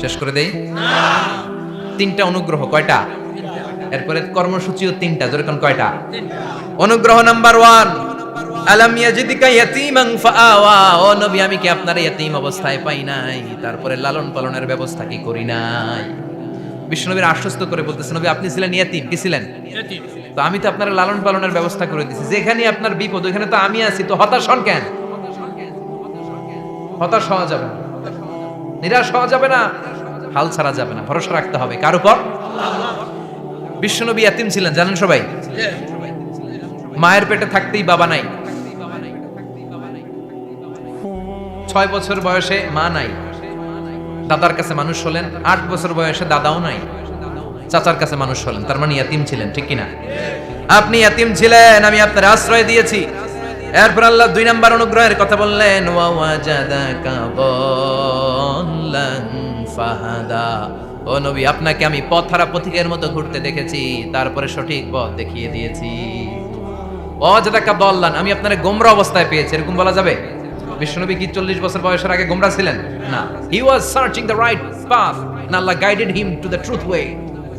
শেষ করে দেই। তিনটা অনুগ্রহ, কয়টা? এরপরে কর্মসূচিও তিনটা, যেরকম কয়টা? অনুগ্রহ নাম্বার 1, আলাম ইয়াজিদকা ইয়াতীমান ফাআওয়া। ও নবী, আমি কি আপনার ইয়াতীম অবস্থায় পাই নাই? তারপরে লালন পালনের ব্যবস্থা কি করি নাই? বিশ্বনবীর আশ্বস্ত করে বলতেছেন, নবী আপনি ছিলেন ইয়াতীম, কি ছিলেন? ইয়াতীম। তো আমি তো আপনার লালন পালনের ব্যবস্থা করে দিয়েছি। যেখানে আপনার বিপদ ওখানে তো আমি আছি, তো হতাশ হন কেন? হতাশ হওয়া যাবে না, নিরাশ হওয়া যাবে না, হাল ছাড়া যাবে না, ভরসা রাখতে হবে কার উপর? বিশ্বনবী ইয়াতীম ছিলেন, জানেন সবাই? মায়ের পেটে থাকতেই বাবা নাই। 6 বছর বয়সে মা নাই, দাদার কাছে মানুষ হলেন। 8 বছর বয়সে দাদাও নাই, চাচার কাছে মানুষ হলেন। তার মানে ইয়াতীম ছিলেন, ঠিক কিনা? আপনি ইয়াতীম ছিলেন, আমি আপনার আশ্রয় দিয়েছি। এরপর আল্লাহ 2 নাম্বার অনুগ্রহের কথা বললেন, ওয়া ওয়াজাদাকা দাল্লান ফাহাদা। ও নবী, আপনাকে আমি পথহারা পথিকের মতো ঘুরতে দেখেছি, তারপরে সঠিক পথ দেখিয়ে দিয়েছি। ওয়াজাদাকা দাল্লান, আমি আপনারে গোমরা অবস্থায় পেয়েছি, এরকম বলা যাবে? বিশ্বনবী কি 40 বছর বয়সের আগে গোমরা ছিলেন? না, he was searching the right path, and Allah guided him to the truth way,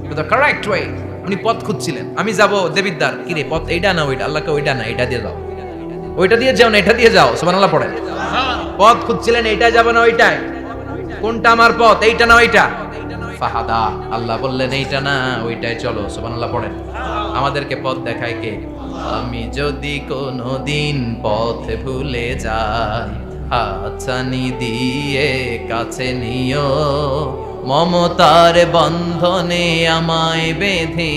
to the correct way. উনি পথ খুঁজছিলেন। আমি যাব দেবিদ্বার, কি রে পথ এইটা না ওইটা? আল্লাহকে ওইটা না, এটা দিয়ে যাও, ওইটা দিয়ে যাও না, এটা দিয়ে যাও। সুবহানাল্লাহ পড়েন। পথ খুঁজছিলেন, এইটা যাব না ওইটাই, কোনটা আমার পথ, এইটা না ওইটা? ফাহাদা, আল্লাহ বললেন এইটা না ওইটাই চলো। সুবহানাল্লাহ পড়েন। আমাদেরকে পথ দেখায় কে? আমি যদি কোনদিন পথ ভুলে যাই, হাতছানি দিয়ে কাছে নিও, মমতার বন্ধনে আমায় বেঁধে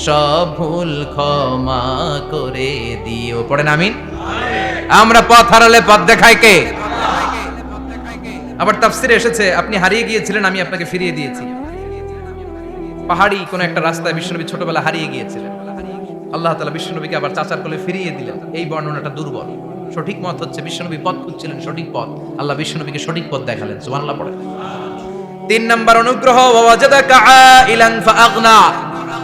সব ভুল ক্ষমা করে দিও। পড়েন আমিন। আমরা পথ হারালে পথ দেখায় কে? আবার তাফসিরে এসেছে, আপনি হারিয়ে গিয়েছিলেন, আমি আপনাকে ফিরিয়ে দিয়েছি। পাহাড়ি কোন একটা রাস্তায় বিশ্বনবী ছোটবেলা হারিয়ে গিয়েছিলেন, আল্লাহ তাআলা বিশ্বনবীকে আবার চাচার কোলে ফিরিয়ে দিলেন। এই বর্ণনাটা দুর্বল। সঠিক মত হচ্ছে বিশ্বনবী পথ খুঁজছিলেন, সঠিক পথ, আল্লাহ বিশ্বনবীকে সঠিক পথ দেখালেন। সুবহানাল্লাহ পড়েন। 3 নাম্বার অনুগ্রহ, ওয়াজাদাকা আইলান ফাআগনা।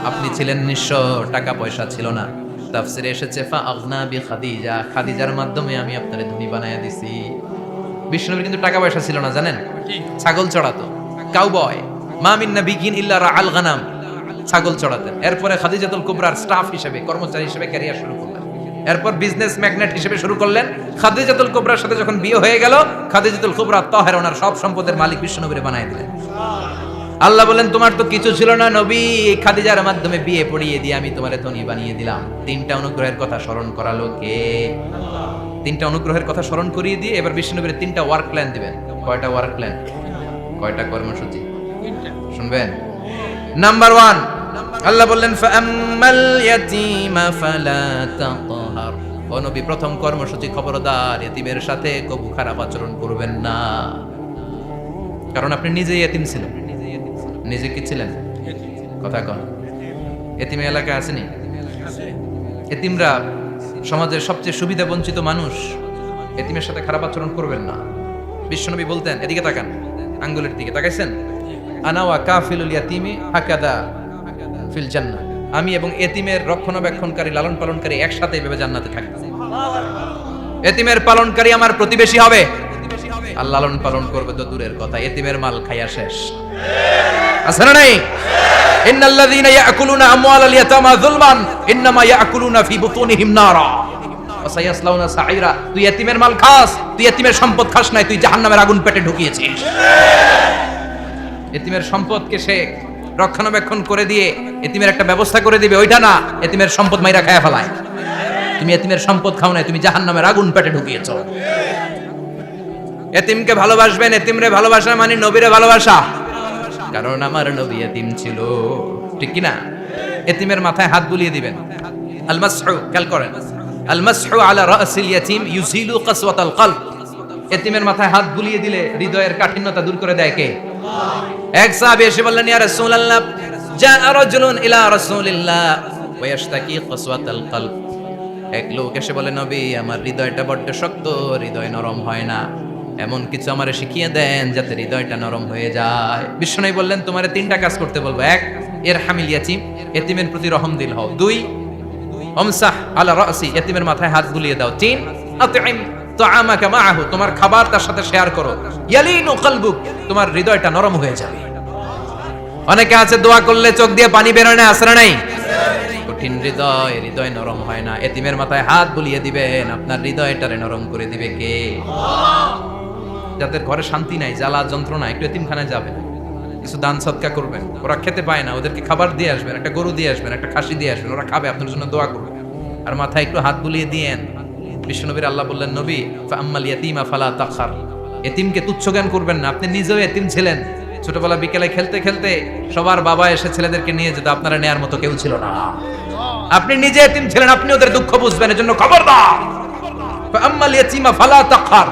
আপনি ছিলেন নিঃস্ব, টাকা পয়সা ছিল না। তাফসিরে এসেছে ফাআগনা বিখাদিজা, খাদিজার মাধ্যমে আমি আপনারে ধনী বানায়া দিছি। বিশ্বনবীর কিন্তু টাকা পয়সা ছিল না, জানেন? ছাগল চড়াতো, কাউবয়। মা মিন নাবিয়্যিন ইল্লা রাআল গানাম, ছাগল চড়াতেন। এরপরে খাদিজাতুল কুবরার স্টাফ হিসেবে, কর্মচারী হিসেবে ক্যারিয়ার শুরু করলেন। এরপর বিজনেস ম্যাগনেট হিসেবে শুরু করলেন। খাদিজাতুল কুবরার সাথে যখন বিয়ে হয়ে গেল, খাদিজাতুল কুবরা তাহের, ওনার সব সম্পদের মালিক বিশ্বনবীরে বানায় দিলেন। আল্লাহ বলেন, তোমার তো কিছু ছিল না নবী, খাদিজার মাধ্যমে বিয়ে পড়িয়ে দিয়ে আমি তোমারে ধনী বানিয়ে দিলাম। 3টা অনুগ্রহের কথা স্মরণ করালো কে? 3টা অনুগ্রহের কথা স্মরণ করিয়ে দিয়ে এবার বিশ্বনবীর 3টা ওয়ার্ক প্ল্যান দিবেন। কয়টা ওয়ার্ক প্ল্যান? কয়টা কর্মসূচি? শুনবেন। নাম্বার 1, আল্লাহ বললেন ফাআম্মাল ইয়াতীমা ফালা তাকহার। ও নবী, প্রথম কর্মসূচি, খবরদার এতিমের সাথে কবু খারাপ আচরণ করবেন না। কারণ আপনি নিজেই এতিম ছিলেন। নিজে কি ছিলেন? কথা কন। এতিম এলাকায় আসেনি? এতিমরা সমাজের সবচেয়ে সুবিধা বঞ্চিত মানুষ। এতিমের সাথে খারাপ আচরণ করবেন না। বিশ্বনবী বলতেন, এদিকে তাকান, আঙ্গুলের দিকে তাকাইছেন, আনা ওয়া কাফিলুল ইয়াতীমি হাকাদা ফিল জান্নাহ। আমি এবং এতিমের রক্ষণাবেক্ষণকারী, লালন পালনকারী একসাথে এভাবে জান্নাতে থাকব। এতিমের পালনকারী আমার প্রতিবেশী হবে, আর লালন পালন করবে তো দূরের কথা, এতিমের মাল খাইয়া শেষ। আছে না নাই? ইন্নাল্লাযীনা ইয়াকুলুনা আমওয়ালাল ইয়াতামা যুলমান ইন্নামা ইয়াকুলুনা ফি বুতুনিহিম নারা ওয়া সায়াসলাউনা সাঈরা। তুই এতিমের মাল খাস, তুই এতিমের সম্পদ খাস নাই, তুই জাহান্নামের আগুন পেটে ঢুকিয়েছিস। এতিমের সম্পদকে সে রক্ষণাবেক্ষণ করে দিয়ে এতিমের একটা ব্যবস্থা করে দিবে, ওইটা না, এতিমের সম্পদ মাইরা খায়া ফেলায়। তুমি এতিমের সম্পদ খাও নাই, তুমি জাহান্নামের আগুন পেটে ঢুকিয়েছো। এতিমকে ভালোবাসবেন, এতিমরে ভালোবাসা মানে নবীরে ভালোবাসা। কারণ আমার নবী এতিম ছিল, ঠিক কি না? এতিমের মাথায় হাত বুলিয়ে দিবেন। আল মাসহু, খেয়াল করেন, আল মাসহু আলা রাসিল ইয়াতীম ইউজিলু কাসওয়াতাল কলব। এতিমের মাথায় হাত বুলিয়ে দিলে হৃদয়ের কাঠিন্যতা দূর করে দেয় কে? এক সাহাবী এসে বললেন, ইয়া রাসূলুল্লাহ, জাআ রাজুলুন ইলা রাসূলিল্লাহ ওয়া ইয়াশতাকি কাসওয়াতাল কলব। এক লোক এসে বলে, নবী, আমার হৃদয়টা বড্ড শক্ত, হৃদয় নরম হয় না। এমন কিছু আমারে শিখিয়ে দেন যাতে হৃদয়টা নরম হয়ে যায়। বিশ্বনবী বললেন তোমারে তিনটা কাজ করতে বলবো। এক, ইরহামিল ইয়াতীম, এতিমের প্রতি রহম দিল হও। দুই, আমসাহ আলা রাসি, এতিমের মাথায় হাত বুলিয়ে দাও। তিন, আতইম তাআমাকা মাআহু, তোমার খাবার তার সাথে শেয়ার করো। ইয়ালিনু কলবুক, তোমার হৃদয়টা নরম হয়ে যাবে। অনেকে আছে দোয়া করলে চোখ দিয়ে পানি বের হয় না, আসরা নাই? কঠিন হৃদয়, হৃদয় নরম হয় না। এতিমের মাথায় হাত বুলিয়ে দিবেন, আপনার হৃদয়টারে নরম করে দিবে কে? যাদের ঘরে শান্তি নাই, জ্বালা যন্ত্রণা, একটু এতিমখানায় যাবেন, কিছু দান সদকা করবেন। ওরা খেতে পায় না, ওদেরকে খাবার দিয়ে আসবেন, একটা গরু দিয়ে আসবেন, একটা খাসি দিয়ে আসবেন, ওরা খাবে, আপনার জন্য দোয়া করবে। আর মাথায় একটু হাত বুলিয়ে দিয়েন। বিশ্বনবীর আল্লাহ বললেন, নবী ফাআম্মাল ইয়াতীমা ফালা তাখর, এতিমকে তুচ্ছ জ্ঞান করবেন না। আপনি নিজেও এতিম ছিলেন, ছোটবেলা বিকেলে খেলতে খেলতে সবার বাবা এসে ছেলেদেরকে নিয়ে যেত, আপনারা নেয়ার মতো কেউ ছিল না। আপনি নিজে এতিম ছিলেন, আপনি ওদের দুঃখ বুঝবেন, এজন্য খবরদার ফাআম্মাল ইয়াতীমা ফালা তাখর।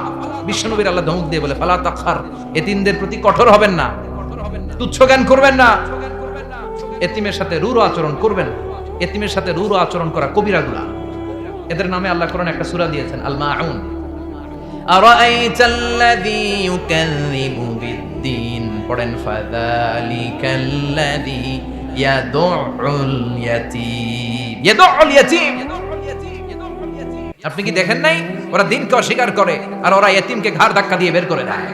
বিশ্বনবীর আল্লাহ ধমক দিয়ে বলে ফালা তাখর, এতিমদের প্রতি কঠোর হবেন না, তুচ্ছ জ্ঞান করবেন না, এতিমের সাথে রূঢ় আচরণ করবেন। এতিমের সাথে রূঢ় আচরণ করা কবিরা গুনাহ। এদের নামে আল্লাহ কোরআনে একটা সূরা দিয়েছেন, আল মাউন। আরাআইতাল্লাযী ইউকাযযিবু বিদ্দীন, পড়েন ফাযালিকাল্লাযী ইয়াদউল ইয়াতীম। ইয়াদউল ইয়াতীম, আপনি কি দেখেন নাই ওরা দিনকে অস্বীকার করে আর ওরা এতিমকে ঘাড় ধাক্কা দিয়ে বের করে দেয়।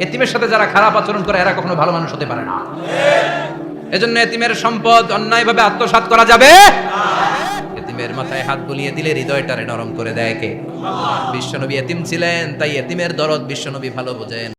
এতিমের সাথে যারা খারাপ আচরণ করে এরা কখনো ভালো মানুষ হতে পারে না। এজন্য এতিমের সম্পদ অন্যায়ভাবে আত্মসাৎ করা যাবে না। এতিমের মাথায় হাত বুলিয়ে দিলে হৃদয়টারে নরম করে দেয় কে? বিশ্বনবী এতিম ছিলেন, তাই এতিমের দরদ বিশ্বনবী ভালো বোঝেন।